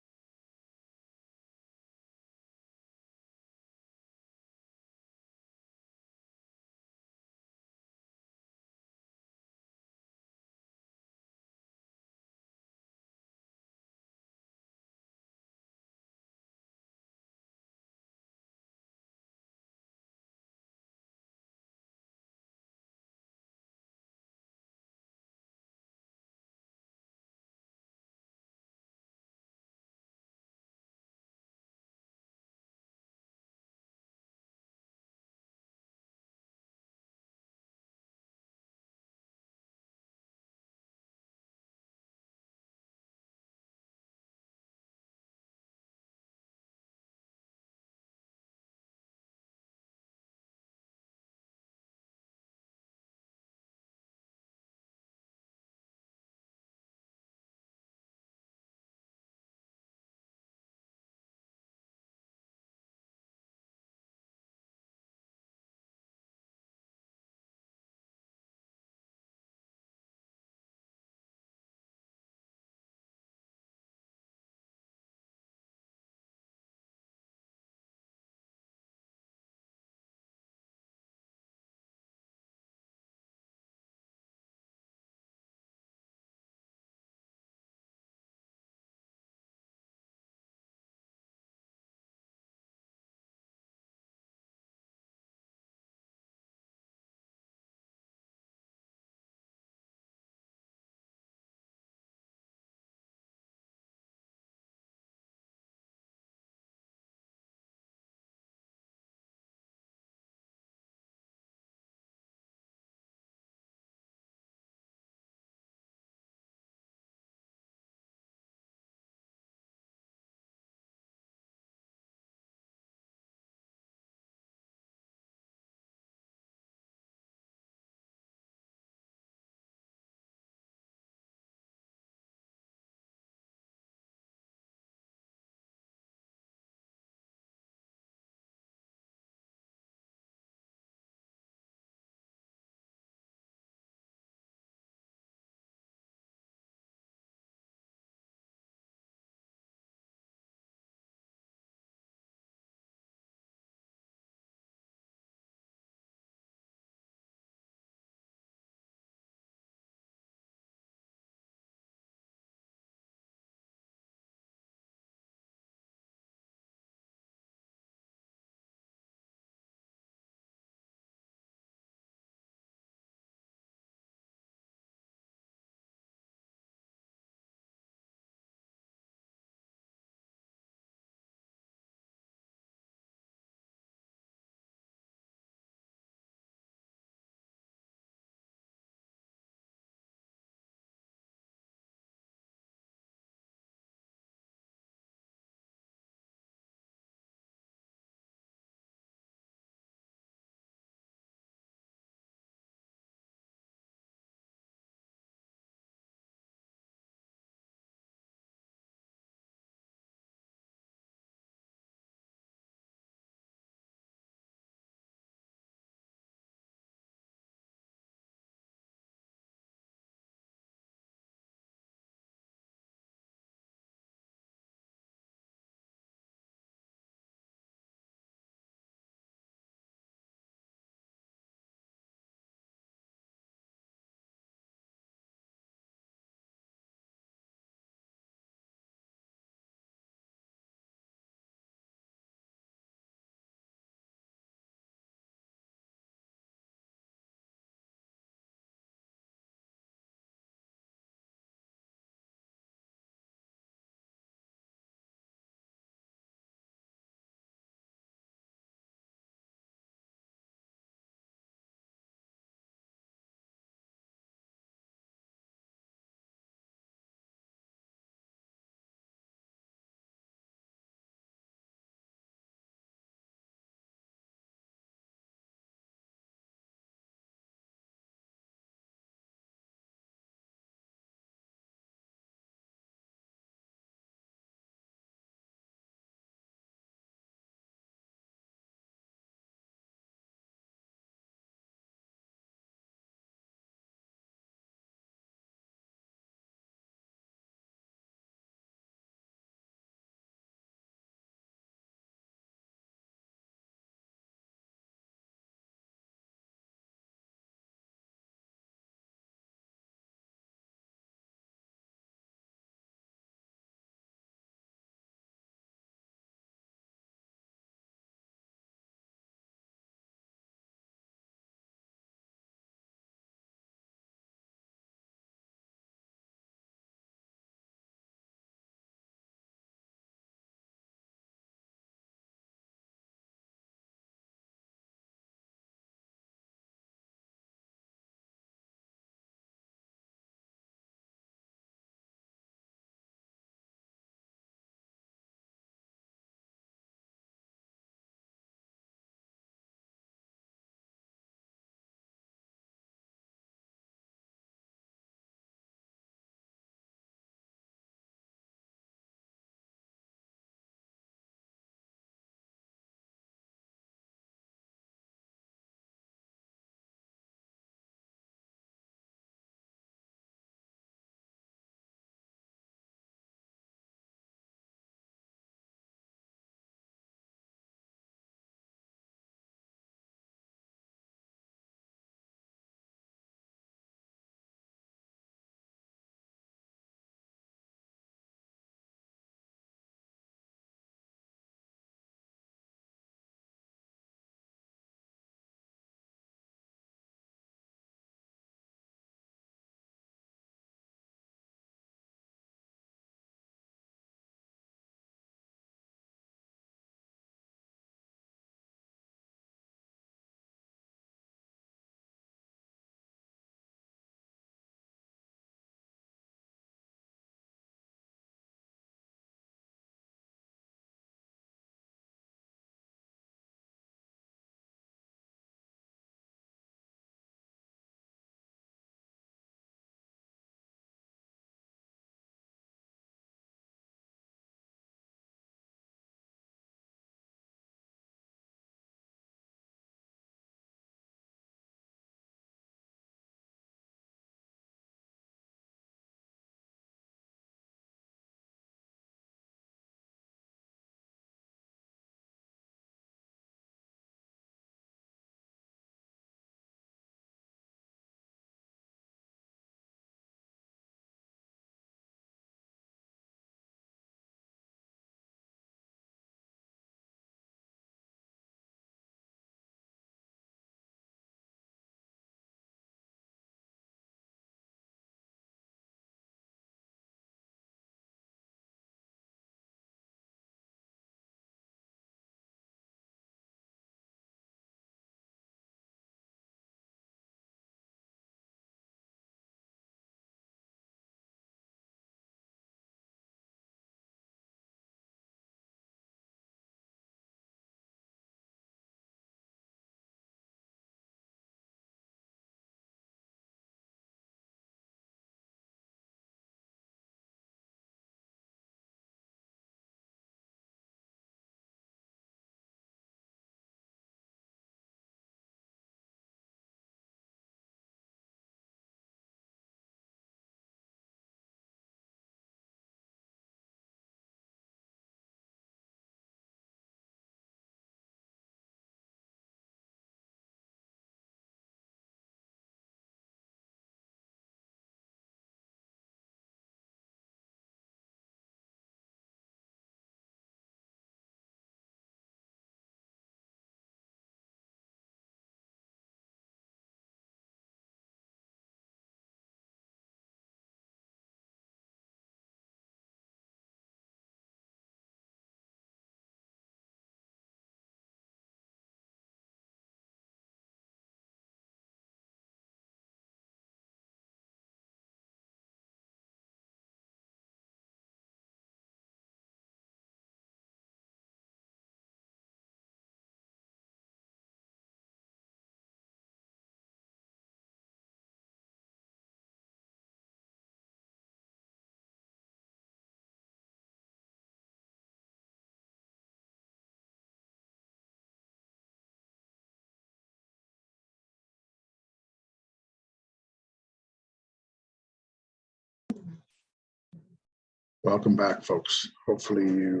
Welcome back, folks. Hopefully you,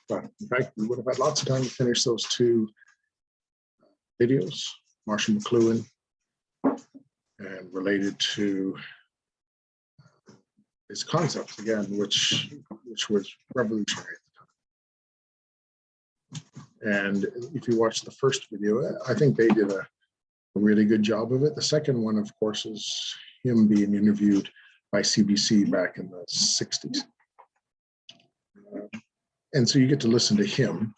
in fact, we would have had lots of time to finish those two videos, Marshall McLuhan, and related to his concepts again, which was revolutionary at the time. And if you watch the first video, I think they did a really good job of it. The second one, of course, is him being interviewed by CBC back in the 60s. And so you get to listen to him.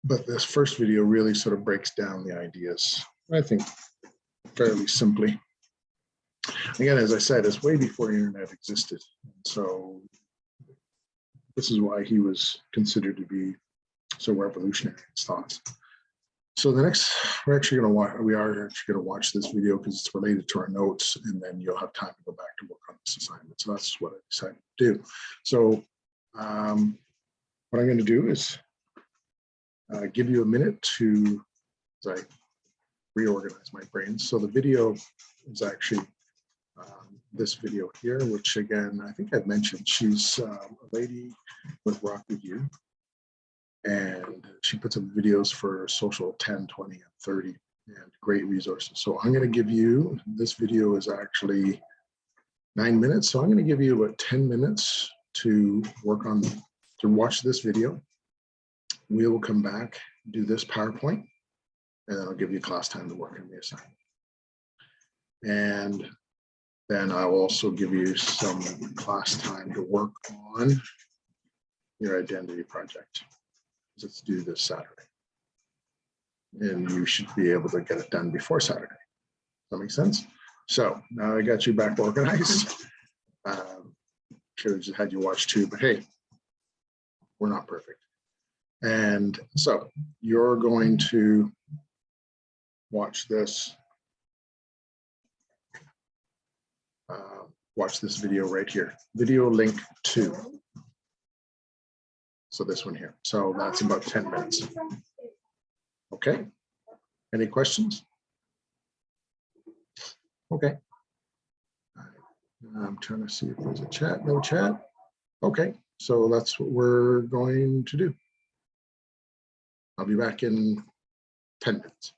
But this first video really sort of breaks down the ideas, I think, fairly simply. Again, as I said, it's way before the internet existed. So this is why he was considered to be so revolutionary in his thoughts. So the next, we are actually going to watch this video because it's related to our notes, and then you'll have time to go back to work on this assignment. So that's what I decided to do. So what I'm going to do is give you a minute to, as I reorganize my brain. So the video is actually this video here, which again, I think I've mentioned. She's a lady with Rock Review, and she puts up videos for social 10, 20, and 30, and great resources. So I'm going to give you, this video is actually 9 minutes. So I'm going to give you about 10 minutes to work on, to watch this video. We will come back, do this PowerPoint, and then I'll give you class time to work on the assignment. And then I'll also give you some class time to work on your identity project. Let's do this Saturday. And you should be able to get it done before Saturday. Does that make sense? So now I got you back organized. Should have just had you watch two, but hey, we're not perfect. And so you're going to watch this video right here, video link 2. So this one here. So that's about 10 minutes. Okay. Any questions? Okay. I'm trying to see if there's a chat. No chat. Okay. So that's what we're going to do. I'll be back in 10 minutes.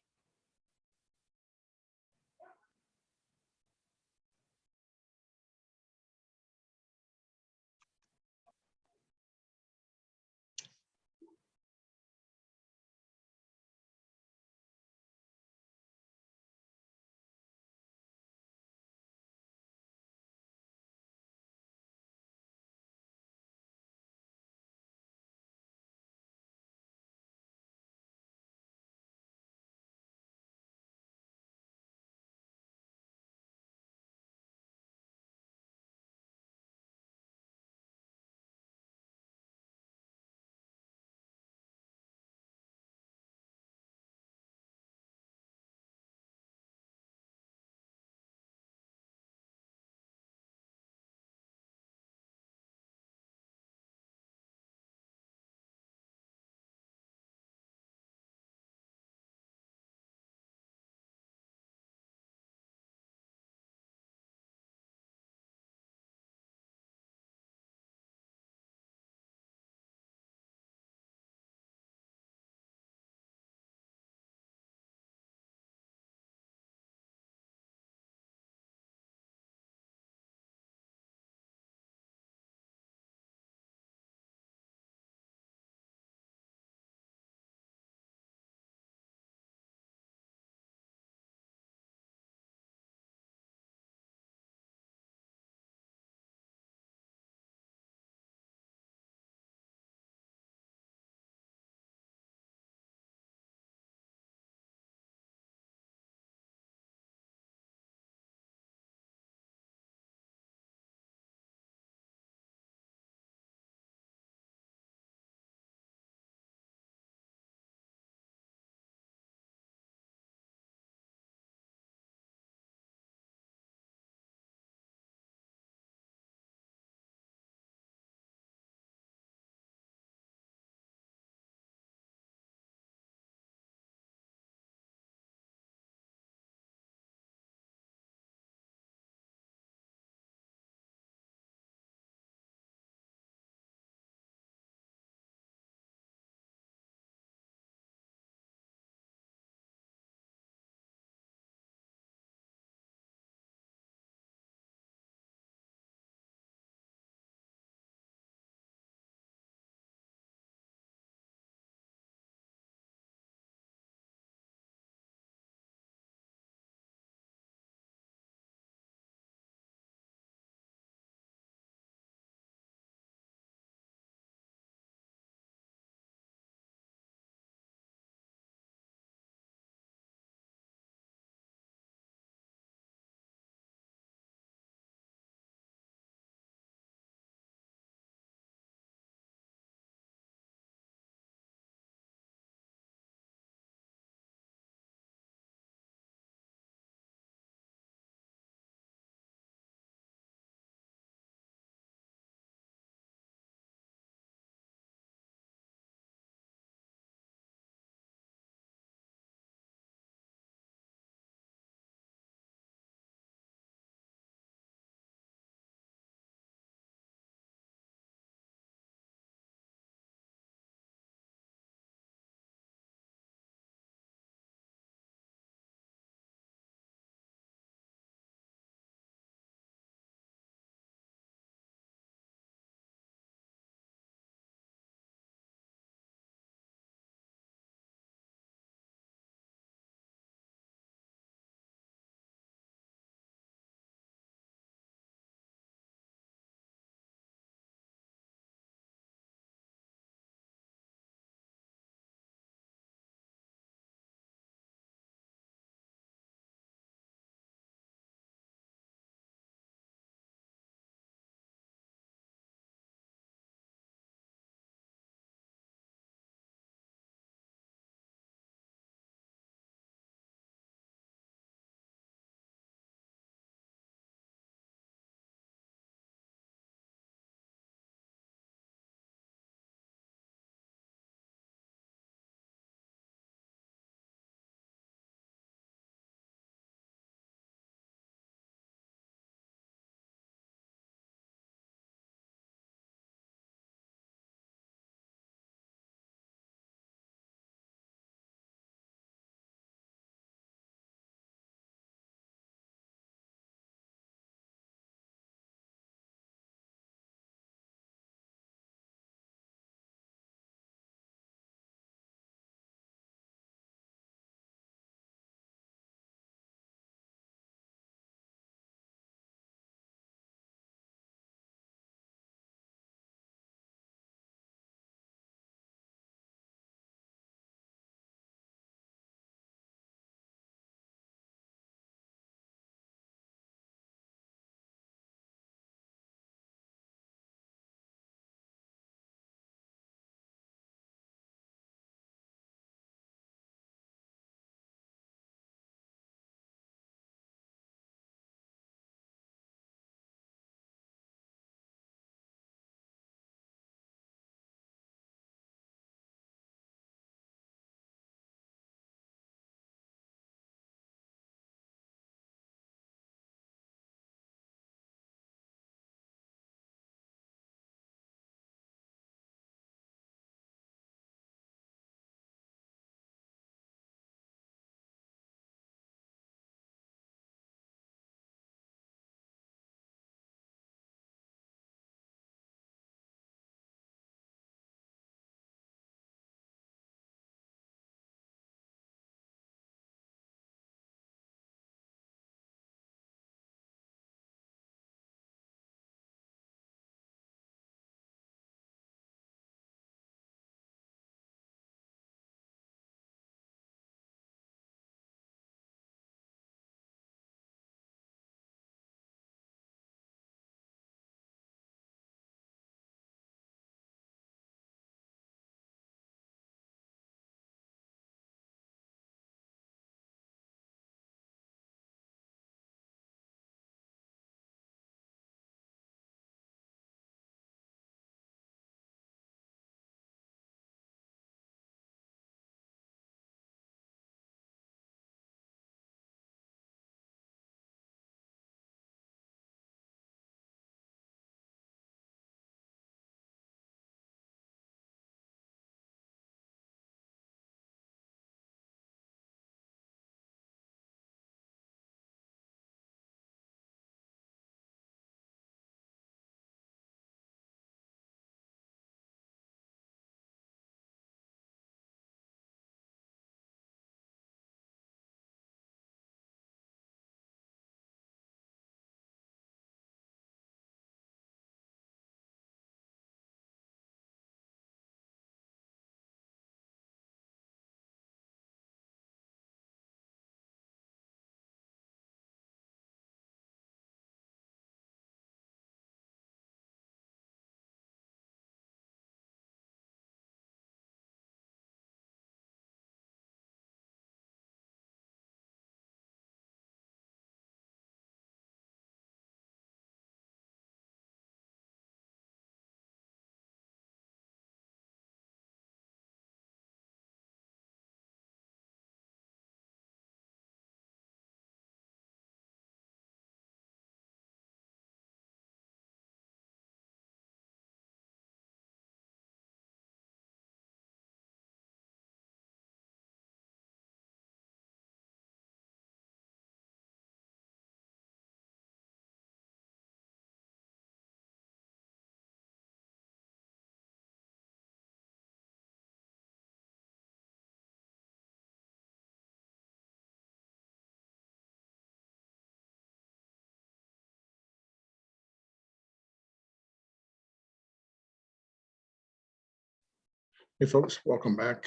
Hey folks, welcome back.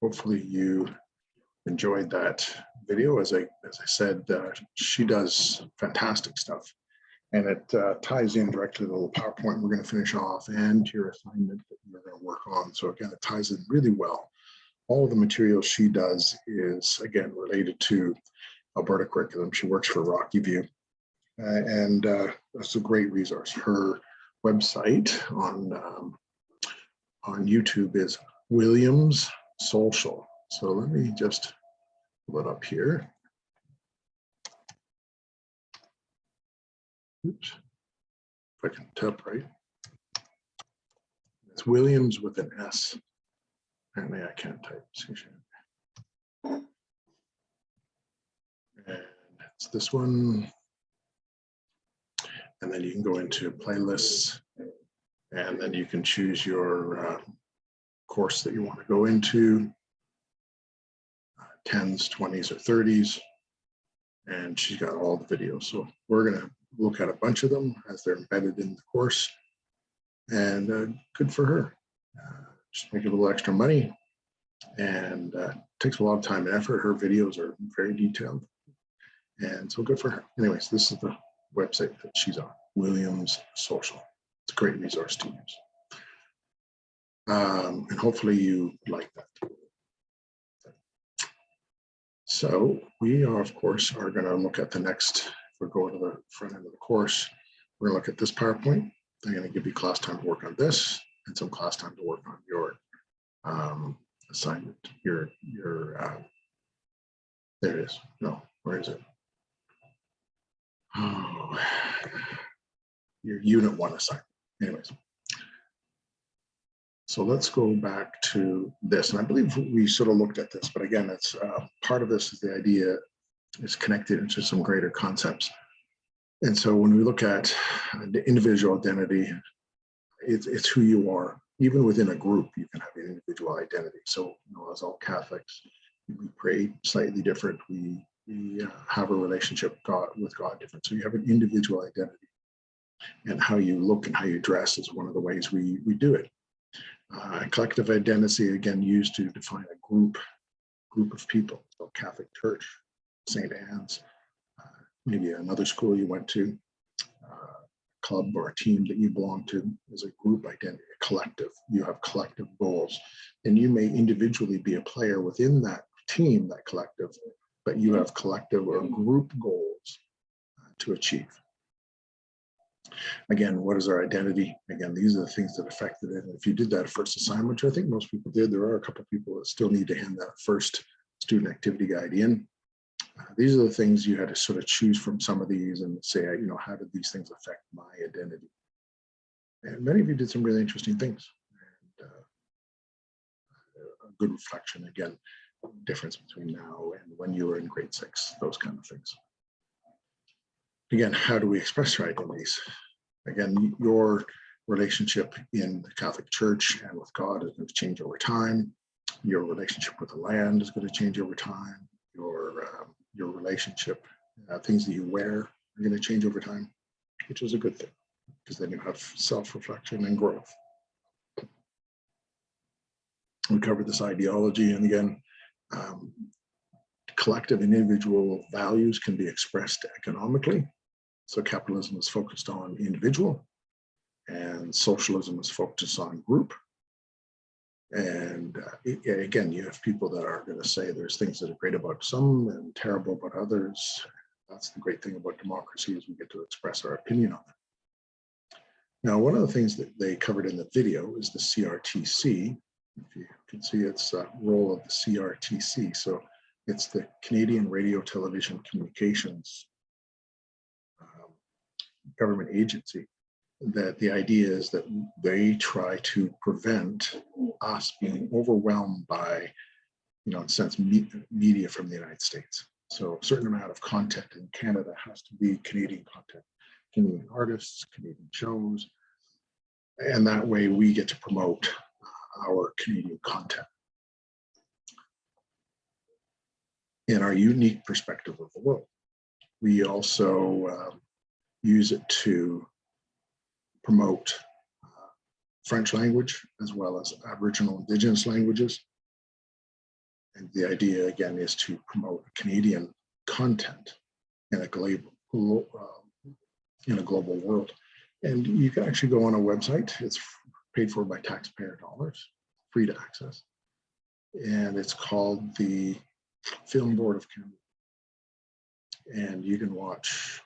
Hopefully you enjoyed that video. As I said, she does fantastic stuff, and it ties in directly to the little PowerPoint we're going to finish off and your assignment that you're going to work on. So again, it ties in really well. All of the material she does is again related to Alberta curriculum. She works for Rocky View, and that's a great resource. Her website on YouTube is Williams Social. So let me just pull it up here. Oops, if I can type right. It's Williams with an S. Apparently I can't type. And it's this one. And then you can go into playlists, and then you can choose your course that you want to go into, 10s, 20s, or 30s. And she's got all the videos. So we're going to look at a bunch of them as they're embedded in the course. And good for her. Just make a little extra money, and takes a lot of time and effort. Her videos are very detailed, and so good for her. Anyways, this is the website that she's on, Williams Social. It's a great resource to use. And hopefully you like that. So we are, of course, are going to look at the next, if we go to the front end of the course, we're going to look at this PowerPoint. I'm going to give you class time to work on this and some class time to work on your assignment. There it is. No, where is it? Oh, your Unit 1 assignment. Anyways. So let's go back to this. And I believe we sort of looked at this, but again, it's part of this is the idea is connected into some greater concepts. And so when we look at the individual identity, it's who you are. Even within a group, you can have an individual identity. So, as all Catholics, we pray slightly different. We have a relationship with God different. So you have an individual identity, and how you look and how you dress is one of the ways we do it. Collective identity, again, used to define a group of people. So Catholic Church, St. Anne's, maybe another school you went to, club or a team that you belong to is a group identity, a collective. You have collective goals, and you may individually be a player within that team, that collective, but you have collective or group goals to achieve. Again, what is our identity? Again, these are the things that affected it. And if you did that first assignment, which I think most people did, there are a couple of people that still need to hand that first student activity guide in. These are the things you had to sort of choose from some of these and say, how did these things affect my identity? And many of you did some really interesting things. And a good reflection, again, difference between now and when you were in grade 6, those kind of things. Again, how do we express our identities? Again, your relationship in the Catholic Church and with God is going to change over time. Your relationship with the land is going to change over time. Your relationship, things that you wear are going to change over time, which is a good thing, because then you have self-reflection and growth. We covered this ideology, and again, collective and individual values can be expressed economically. So capitalism is focused on individual, and socialism is focused on group. And again, you have people that are going to say there's things that are great about some and terrible about others. That's the great thing about democracy, is we get to express our opinion on it. Now, one of the things that they covered in the video is the CRTC. If you can see, it's a role of the CRTC. So it's the Canadian Radio Television Communications government agency. That the idea is that they try to prevent us being overwhelmed by, in a sense, media from the United States. So a certain amount of content in Canada has to be Canadian content, Canadian artists, Canadian shows, and that way we get to promote our Canadian content in our unique perspective of the world. We also use it to promote French language, as well as Aboriginal Indigenous languages. And the idea, again, is to promote Canadian content in a global world. And you can actually go on a website. It's paid for by taxpayer dollars, free to access. And it's called the Film Board of Canada. And you can watch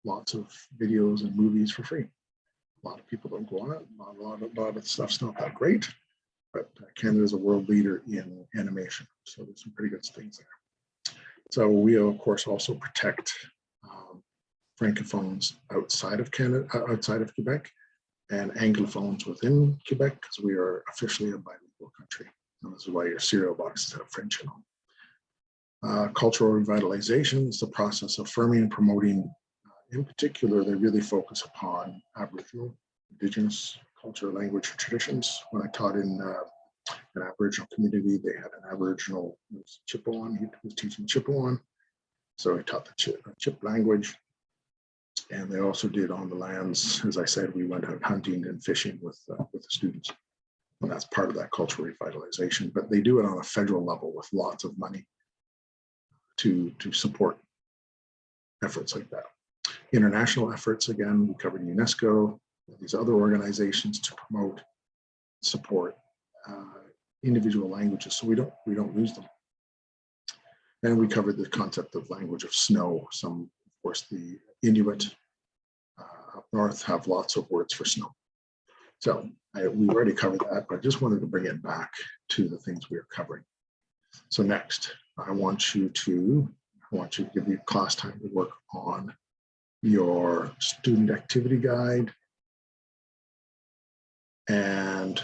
lots of videos and movies for free. A lot of people don't go on it. A lot of the stuff's not that great, but Canada is a world leader in animation. So there's some pretty good things there. So we, of course, also protect Francophones outside of Canada, outside of Quebec, and Anglophones within Quebec, because we are officially a bilingual country. And this is why your cereal boxes have French in them. Cultural revitalization is the process of affirming and promoting. In particular, they really focus upon Aboriginal, Indigenous culture, language, and traditions. When I taught in an Aboriginal community, they had an Aboriginal Chippewan. He was teaching Chippewan, so I taught the Chip language. And they also did on the lands, as I said, we went out hunting and fishing with the students. And that's part of that cultural revitalization. But they do it on a federal level with lots of money to support efforts like that. International efforts, again, we covered UNESCO, these other organizations to promote, support individual languages, so we don't lose them. And we covered the concept of language of snow. Some, of course, the Inuit up north have lots of words for snow. So we've already covered that, but I just wanted to bring it back to the things we are covering. So next, I want you to give you class time to work on your student activity guide. And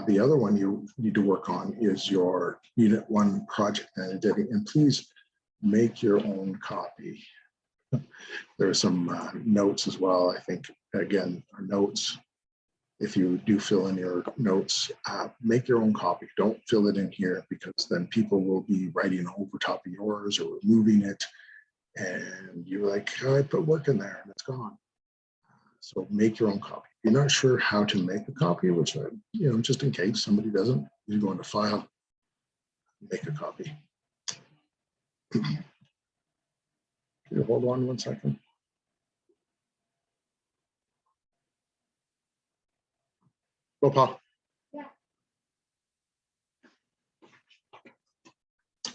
the other one you need to work on is your Unit 1 project identity. And please make your own copy. There are some notes as well. I think, again, our notes, if you do fill in your notes, make your own copy. Don't fill it in here, because then people will be writing over top of yours or removing it. And you're like, oh, I put work in there and it's gone. So make your own copy. If you're not sure how to make a copy, which, just in case somebody doesn't, you go into File, make a copy. Can you hold on 1 second? Go, Paul.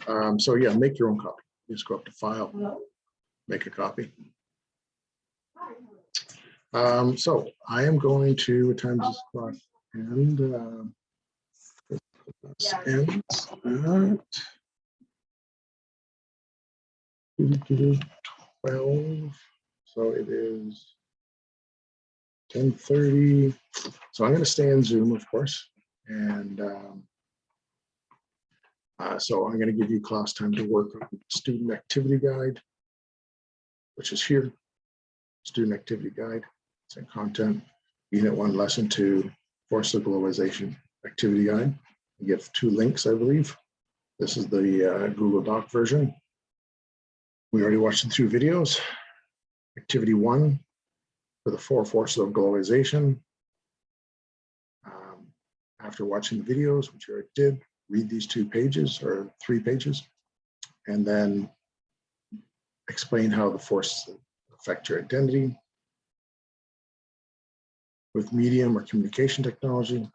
Yeah. So yeah, make your own copy. You just go up to File, make a copy. So I am going to, what time does this clock end? This ends at 12. So it is 10:30. So I'm going to stay on Zoom, of course. And so I'm going to give you class time to work on the student activity guide, which is here. Student activity guide. It's in content. Unit 1, Lesson 2, Force of Globalization activity guide. You get 2 links, I believe. This is the Google Doc version. We already watched the 2 videos. Activity 1 for the 4 forces of globalization. After watching the videos, which you already did, read these 2 pages or 3 pages, and then explain how the forces affect your identity with medium or communication technology,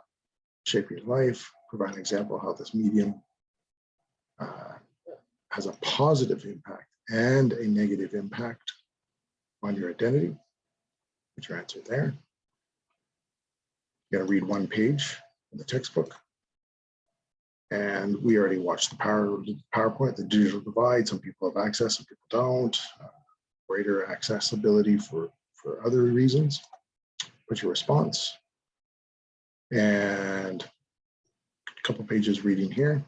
shape your life, provide an example of how this medium has a positive impact and a negative impact on your identity. Put your answer there. You got to read 1 page in the textbook. And we already watched the PowerPoint, the digital divide. Some people have access, some people don't. Greater accessibility for other reasons. Put your response. And a couple pages reading here.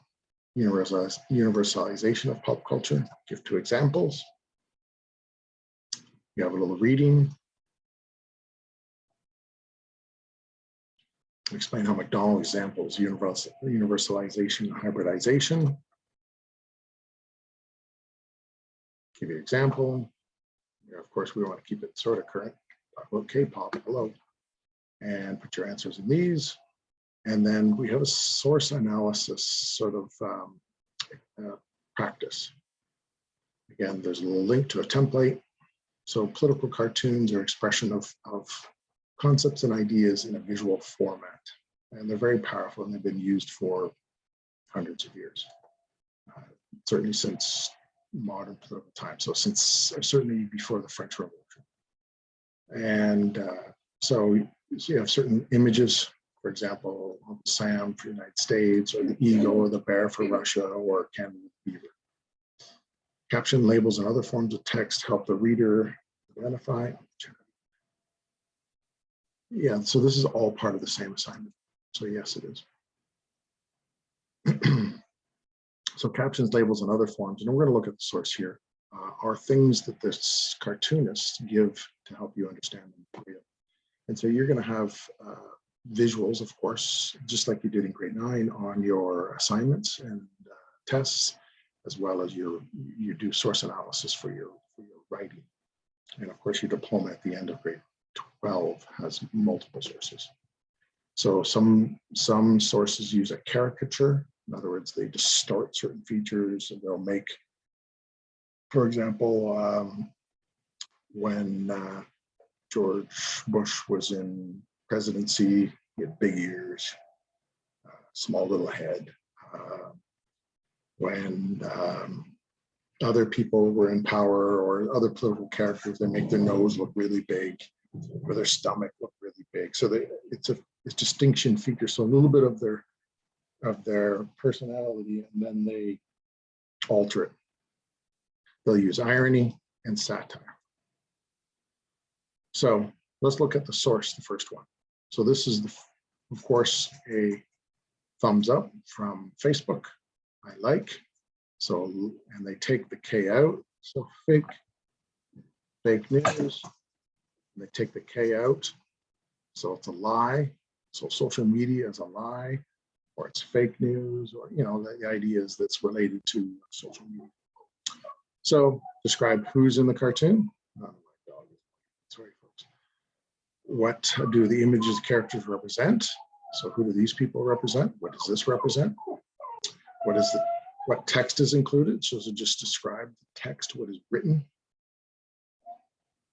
Universalization of pop culture. Give 2 examples. You have a little reading. Explain how McDonald's examples universalization and hybridization. Give you an example. Of course, we want to keep it sort of correct. Talk about K-pop. Hello. and put your answers in these. And then we have a source analysis sort of practice. Again, there's a little link to a template. So political cartoons are expression of concepts and ideas in a visual format. And they're very powerful, and they've been used for hundreds of years, certainly since modern political times. So since certainly before the French Revolution. And so you have certain images, for example, Uncle Sam for the United States, or the eagle or the bear for Russia, or Canada beaver. Caption, labels, and other forms of text help the reader identify. Yeah, so this is all part of the same assignment. So yes, it is. So captions, labels, and other forms, and we're going to look at the source here, are things that this cartoonists give to help you understand them. And so you're going to have visuals, of course, just like you did in grade 9 on your assignments and tests, as well as you do source analysis for your writing. And of course, your diploma at the end of grade 12 has multiple sources. So some sources use a caricature. In other words, they distort certain features, and they'll make, for example, when George Bush was in presidency, he had big ears, small little head. When other people were in power, or other political characters, they make their nose look really big, or their stomach look really big. So it's a distinction feature. So a little bit of their personality, and then they alter it. They'll use irony and satire. So let's look at the source, the first one. So this is, of course, a thumbs up from Facebook. I like. So, and they take the K out. So fake news. And they take the K out. So it's a lie. So social media is a lie, or it's fake news, or, you know, the idea is that's related to social media. So describe who's in the cartoon. Oh, my dog. Sorry, folks. What do the images, characters represent? So who do these people represent? What does this represent? What text is included? So to just describe the text, what is written.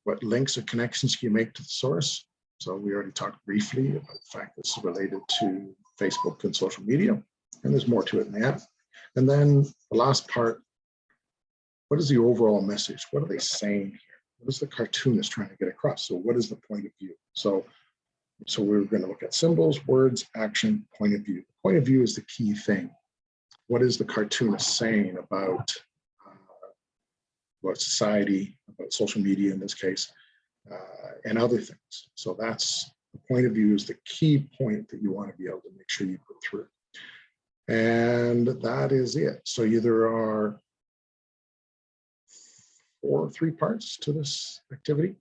What links or connections can you make to the source? So we already talked briefly about the fact this is related to Facebook and social media, and there's more to it than that. And then the last part, what is the overall message? What are they saying here? What is the cartoonist trying to get across? So what is the point of view? So we're going to look at symbols, words, action, point of view. Point of view is the key thing. What is the cartoonist saying about society, about social media in this case, and other things? So that's the point of view, is the key point that you want to be able to make sure you put through. And that is it. So there are 3 parts to this activity.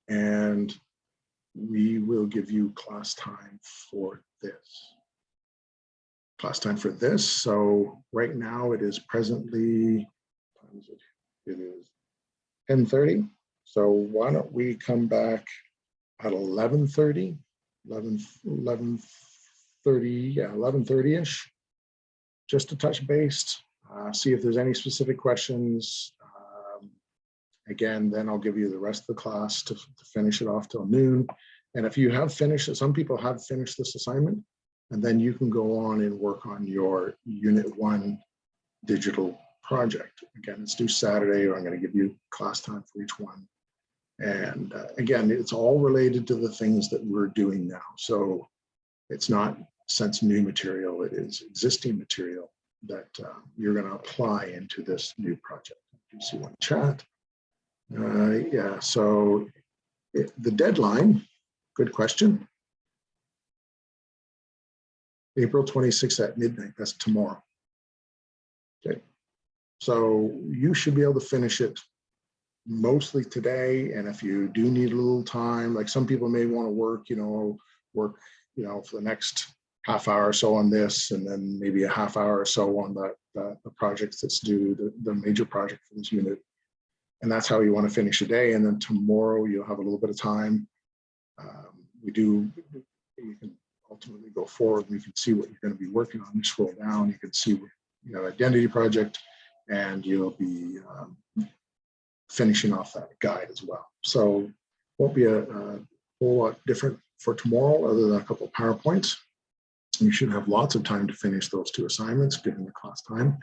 And we will give you class time for this. So right now it is presently, it is 10:30. So why don't we come back at 11:30, 11:30-ish, just to touch base, see if there's any specific questions. Again, then I'll give you the rest of the class to finish it off till noon. And if you have finished it, some people have finished this assignment, and then you can go on and work on your Unit 1 digital project. Again, it's due Saturday, or I'm going to give you class time for each one. And again, it's all related to the things that we're doing now. So it's not since new material, it is existing material that you're going to apply into this new project. You see one chat. Yeah, so the deadline, good question. April 26th at midnight, that's tomorrow. Okay, so you should be able to finish it mostly today. And if you do need a little time, like some people may want to work, for the next half hour or so on this, and then maybe a half hour or so on the projects that's due, the major project for this unit. And that's how you want to finish your day. And then tomorrow you'll have a little bit of time You can ultimately go forward. You can see what you're going to be working on. You scroll down, you can see, identity project, and you'll be finishing off that guide as well. So won't be a whole lot different for tomorrow other than a couple of PowerPoints. You should have lots of time to finish those 2 assignments given the class time.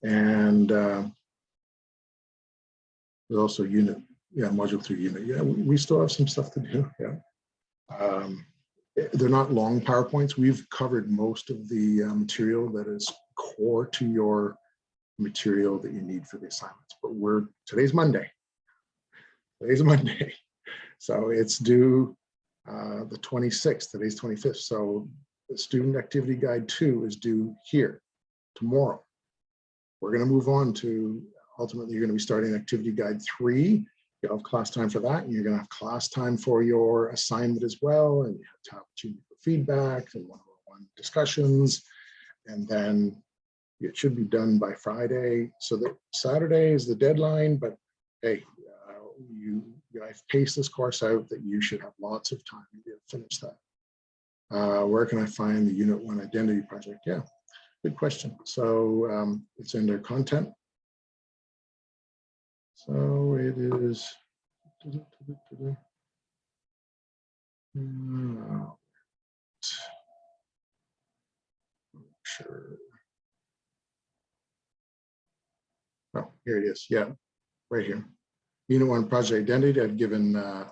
And there's also module 3 unit. Yeah, we still have some stuff to do. Yeah. They're not long PowerPoints. We've covered most of the material that is core to your material that you need for the assignments. But today's Monday. Today's Monday. So it's due the 26th. Today's 25th. So the Student Activity Guide 2 is due here tomorrow. We're going to move on to, ultimately, you're going to be starting Activity Guide 3. You'll have class time for that, and you're going to have class time for your assignment as well, and you have to have opportunity for feedback and one-on-one discussions, and then it should be done by Friday. So that Saturday is the deadline, but hey, I've paced this course out that you should have lots of time to finish that. Where can I find the Unit 1 Identity Project? Yeah, good question. So it's in their content. So it is. Sure. Oh, here it is. Yeah, right here. Unit 1 Project Identity. I've given a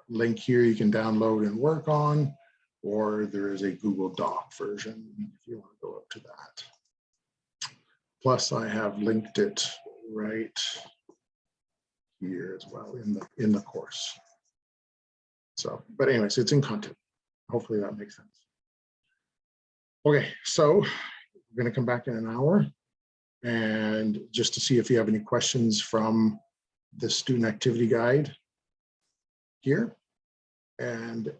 link here you can download and work on, or there is a Google Doc version if you want to go up to that. Plus, I have linked it right here as well in the course. So, but anyways, it's in content. Hopefully that makes sense. Okay, so we're going to come back in an hour, and just to see if you have any questions from the student activity guide here, and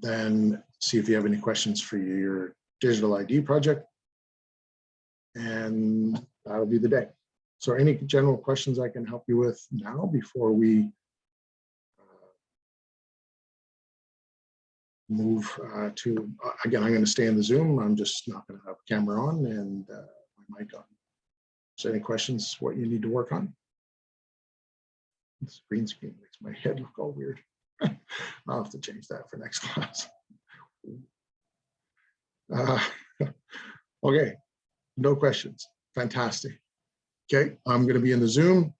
then see if you have any questions for your digital ID project, and that'll be the day. So any general questions I can help you with now before we move to, again, I'm going to stay in the Zoom. I'm just not going to have a camera on and my mic on. So any questions, what you need to work on? This green screen makes my head look all weird. I'll have to change that for next class. Okay, no questions. Fantastic. Okay, I'm going to be in the Zoom.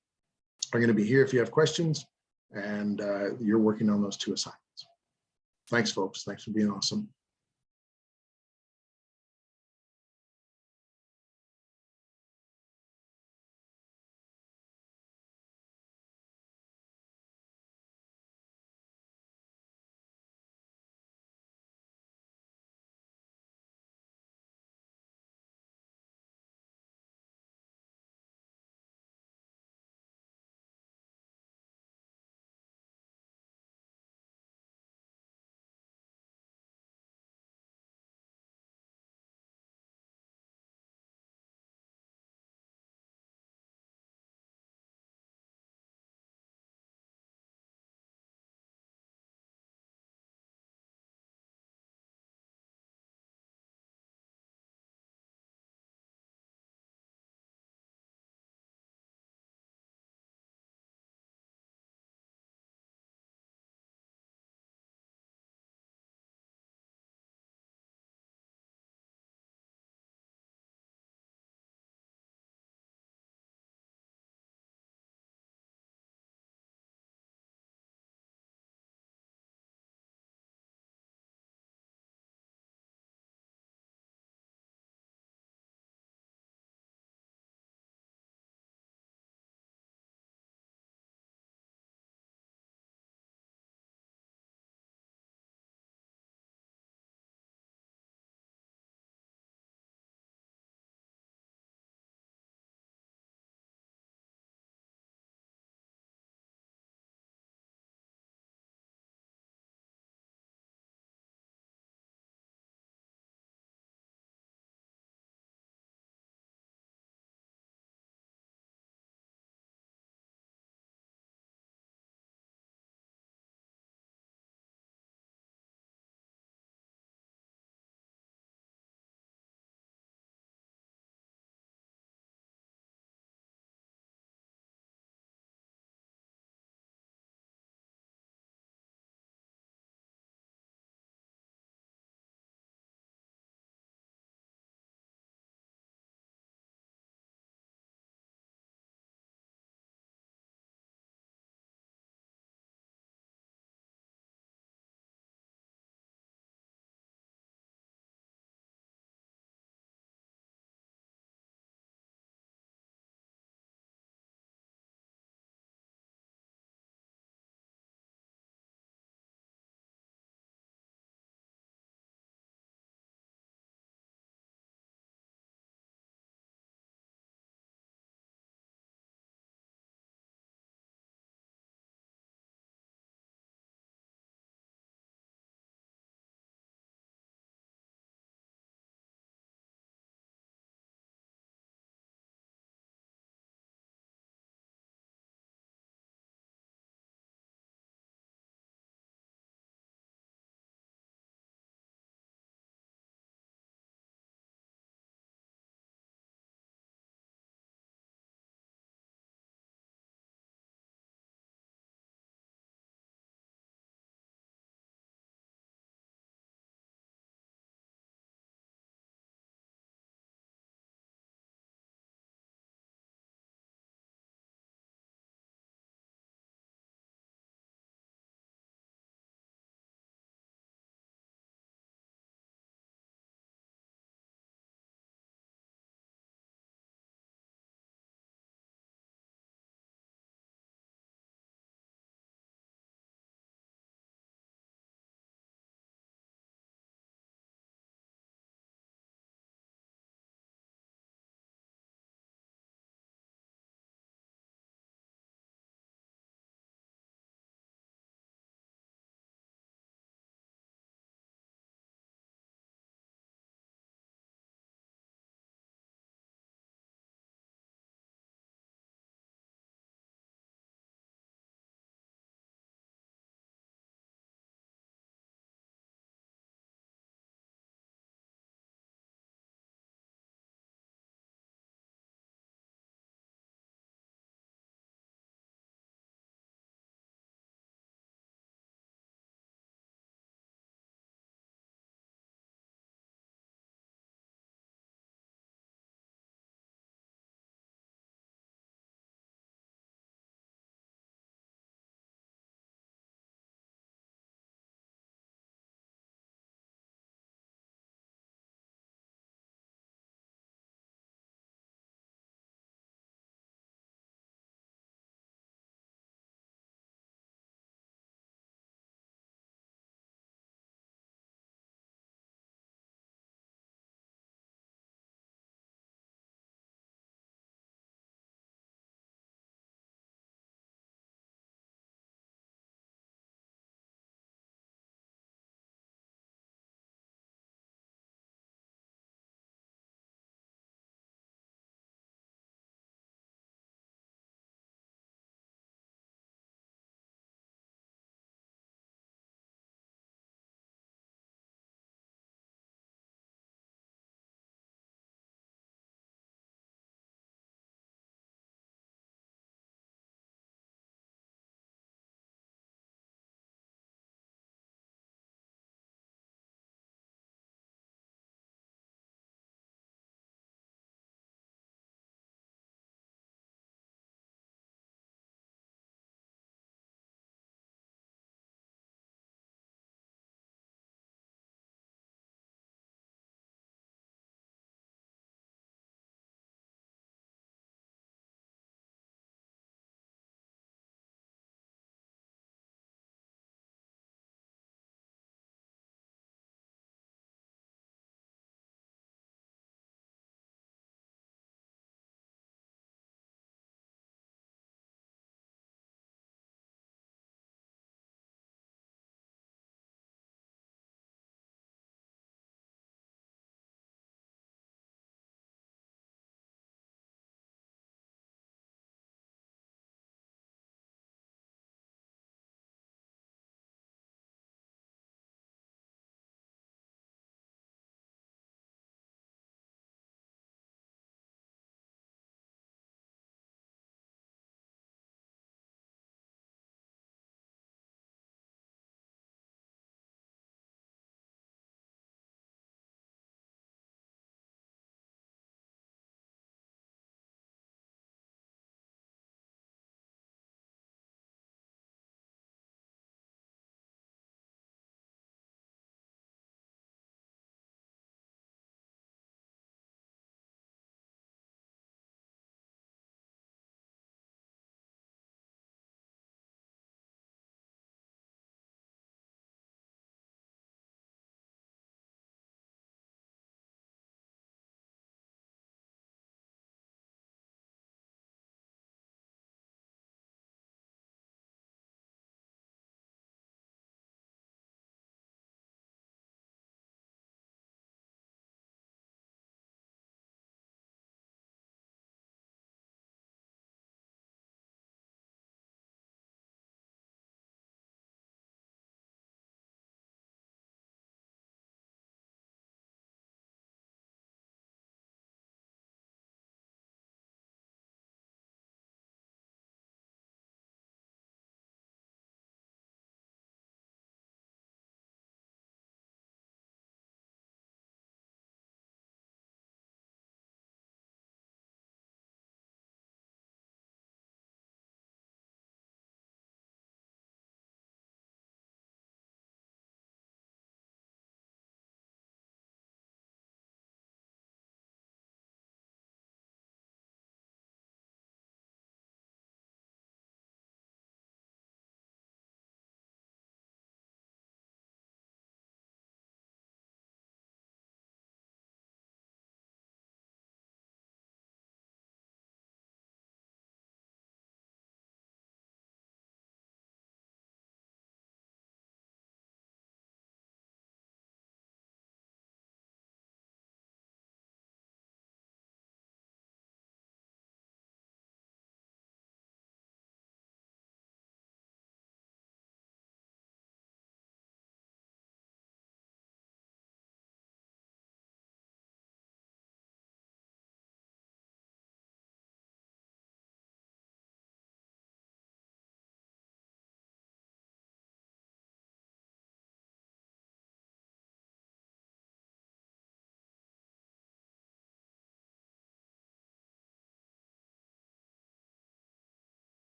I'm going to be here if you have questions, and you're working on those 2 assignments. Thanks, folks. Thanks for being awesome.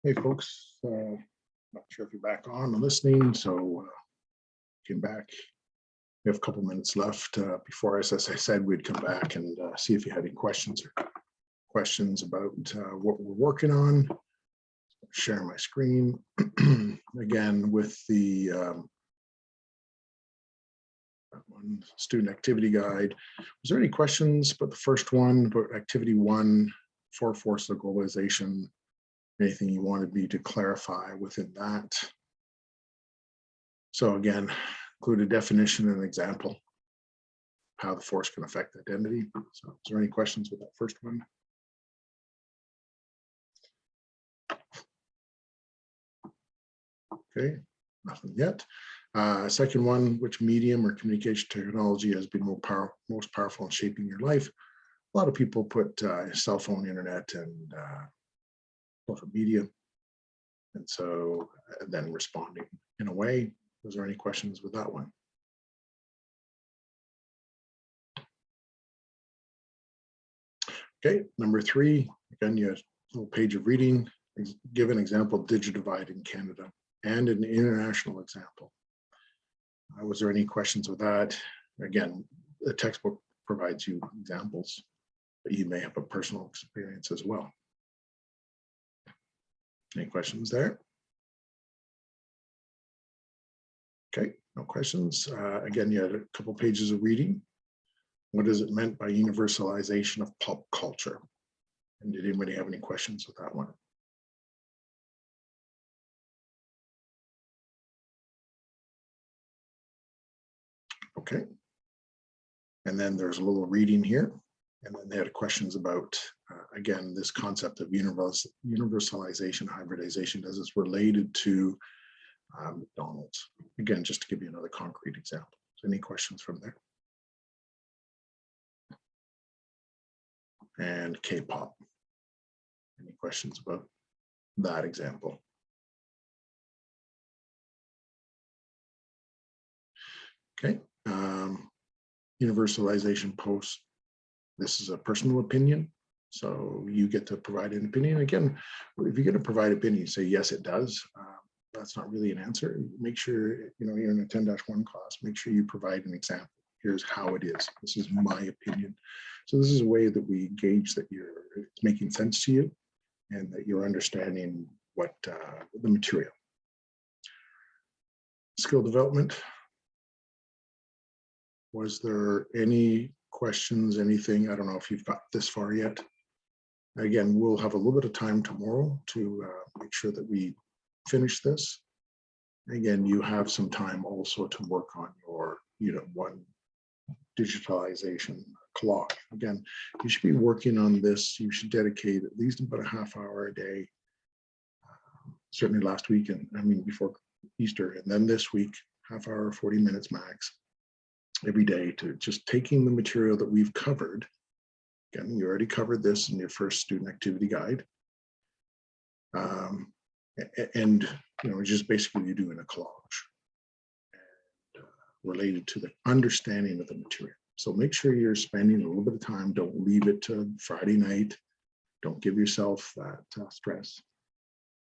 Hey, folks. Not sure if you're back on and listening, so came back. We have a couple minutes left before, as I said, we'd come back and see if you had any questions about what we're working on. Share my screen again with the one student activity guide. Was there any questions about the first one, about activity 1, 4 forces of globalization? Anything you wanted me to clarify within that? So again, include a definition and an example how the force can affect identity. So is there any questions with that first one? Okay, nothing yet. Second one, which medium or communication technology has been most powerful in shaping your life? A lot of people put cell phone, internet, and social media. And so then responding in a way. Was there any questions with that one? Okay, number 3, again, you have a little page of reading. Give an example of digital divide in Canada and an international example. Was there any questions with that? Again, the textbook provides you examples, but you may have a personal experience as well. Any questions there? Okay, no questions. Again, you had a couple pages of reading. What is it meant by universalization of pop culture? And did anybody have any questions with that one? Okay. And then there's a little reading here. And then they had questions about, again, this concept of universalization, hybridization, as it's related to McDonald's. Again, just to give you another concrete example. So any questions from there? And K-pop. Any questions about that example? Okay. Universalization post. This is a personal opinion. So you get to provide an opinion. Again, if you're going to provide opinion, you say, yes, it does. That's not really an answer. Make sure, you're in a 10-1 class, make sure you provide an example. Here's how it is. This is my opinion. So this is a way that we gauge that you're making sense to you and that you're understanding what the material. Skill development. Was there any questions, anything? I don't know if you've got this far yet. Again, we'll have a little bit of time tomorrow to make sure that we finish this. Again, you have some time also to work on your Unit 1 digitalization clock. Again, you should be working on this. You should dedicate at least about a half hour a day. Certainly last week, and I mean before Easter, and then this week, half hour, 40 minutes max, every day to just taking the material that we've covered. Again, you already covered this in your first student activity guide. And just basically you doing a collage and, related to the understanding of the material. So make sure you're spending a little bit of time. Don't leave it to Friday night. Don't give yourself that stress.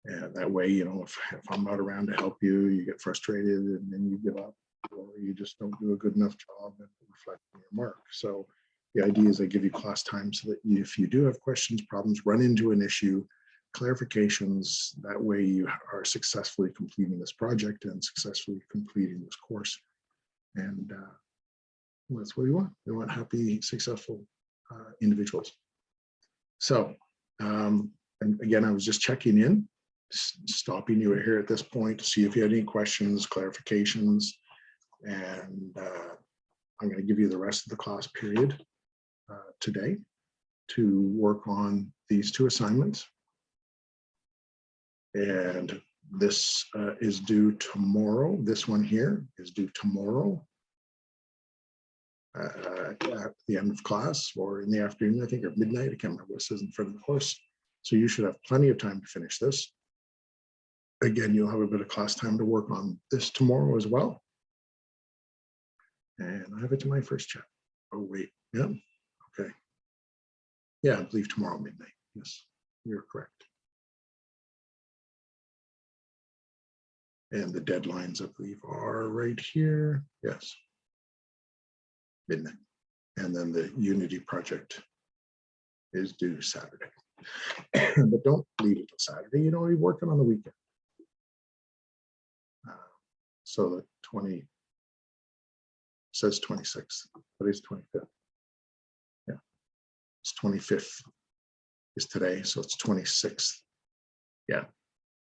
And that way, if I'm not around to help you, you get frustrated and then you give up, or you just don't do a good enough job at reflecting your mark. So the idea is I give you class time so that if you do have questions, problems, run into an issue, clarifications, that way you are successfully completing this project and successfully completing this course. And that's what we want. We want happy, successful individuals. So, and again, I was just checking in, stopping you here at this point to see if you had any questions, clarifications, and I'm going to give you the rest of the class period today to work on these 2 assignments. And this is due tomorrow. This one here is due tomorrow at the end of class or in the afternoon, I think, or midnight. I can't remember what it says in front of the course. So you should have plenty of time to finish this. Again, you'll have a bit of class time to work on this tomorrow as well. And I have it to my first chat. Oh, wait. Yeah. Okay. Yeah, I believe tomorrow midnight. Yes, you're correct. And the deadlines, I believe, are right here. Yes, midnight. And then the Unity project is due Saturday. But don't leave it till Saturday. You know, you're working on the weekend. So the 20 says 26th, but it's 25th. Yeah, it's 25th is today, so it's 26th. Yeah,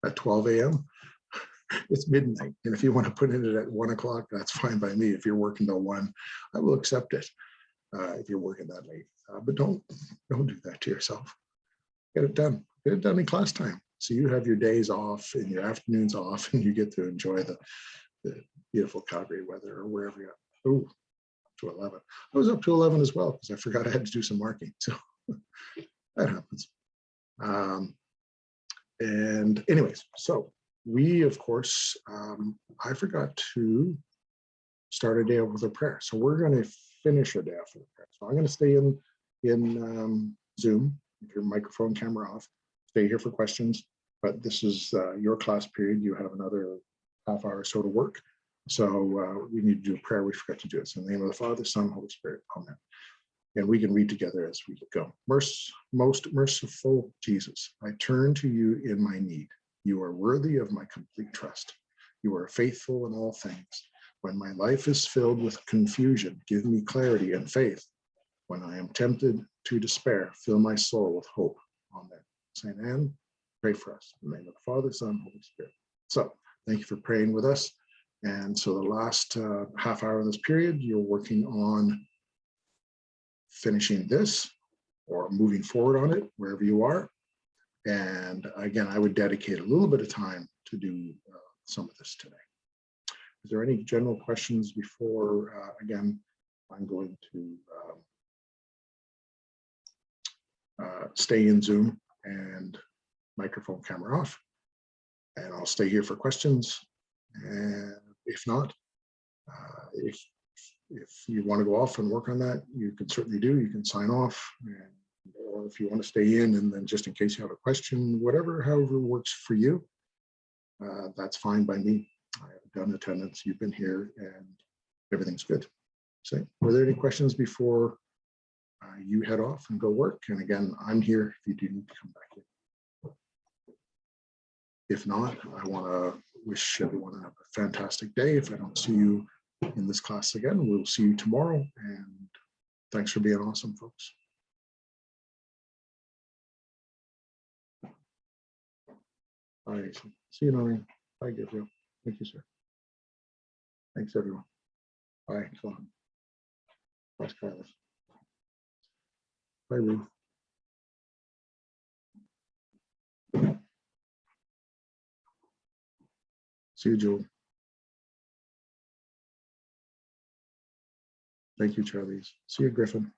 at 12 a.m. It's midnight, and if you want to put in it at 1 o'clock, that's fine by me. If you're working till 1, I will accept it. If you're working that late, but don't do that to yourself. Get it done. Get it done in class time. So you have your days off and your afternoons off, and you get to enjoy the beautiful Calgary weather or wherever you're at. Oh, up to 11. I was up to 11 as well because I forgot I had to do some marking. So that happens. And anyways, so we, of course, I forgot to start a day out with a prayer. So we're going to finish our day off with a prayer. So I'm going to stay in Zoom, with your microphone, camera off, stay here for questions. But this is your class period. You have another half hour or so to work. So we need to do a prayer. We forgot to do it. So in the name of the Father, Son, Holy Spirit, amen. And we can read together as we go. Most merciful Jesus, I turn to you in my need. You are worthy of my complete trust. You are faithful in all things. When my life is filled with confusion, give me clarity and faith. When I am tempted to despair, fill my soul with hope. Amen. Saint Anne, pray for us. In the name of the Father, Son, Holy Spirit. So thank you for praying with us. And so the last half hour of this period, you're working on finishing this or moving forward on it, wherever you are. And again, I would dedicate a little bit of time to do some of this today. Is there any general questions before, again, I'm going to stay in Zoom and microphone, camera off, and I'll stay here for questions. And if not, if you want to go off and work on that, you can certainly do. You can sign off, or if you want to stay in, and then just in case you have a question, whatever, however works for you, that's fine by me. I have done attendance, you've been here, and everything's good. So, were there any questions before you head off and go work? And again, I'm here if you do need to come back in. If not, I want to wish everyone a fantastic day. If I don't see you in this class again, we'll see you tomorrow. And thanks for being awesome, folks. All right. See you, Noreen. Bye, Gabriel. Thank you, sir. Thanks, everyone. Bye, Colin. Bye, Skylar. Bye, Ruth. See you, Joel. Thank you, Charlize. See you, Griffin.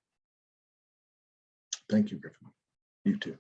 Thank you, Griffin. You too.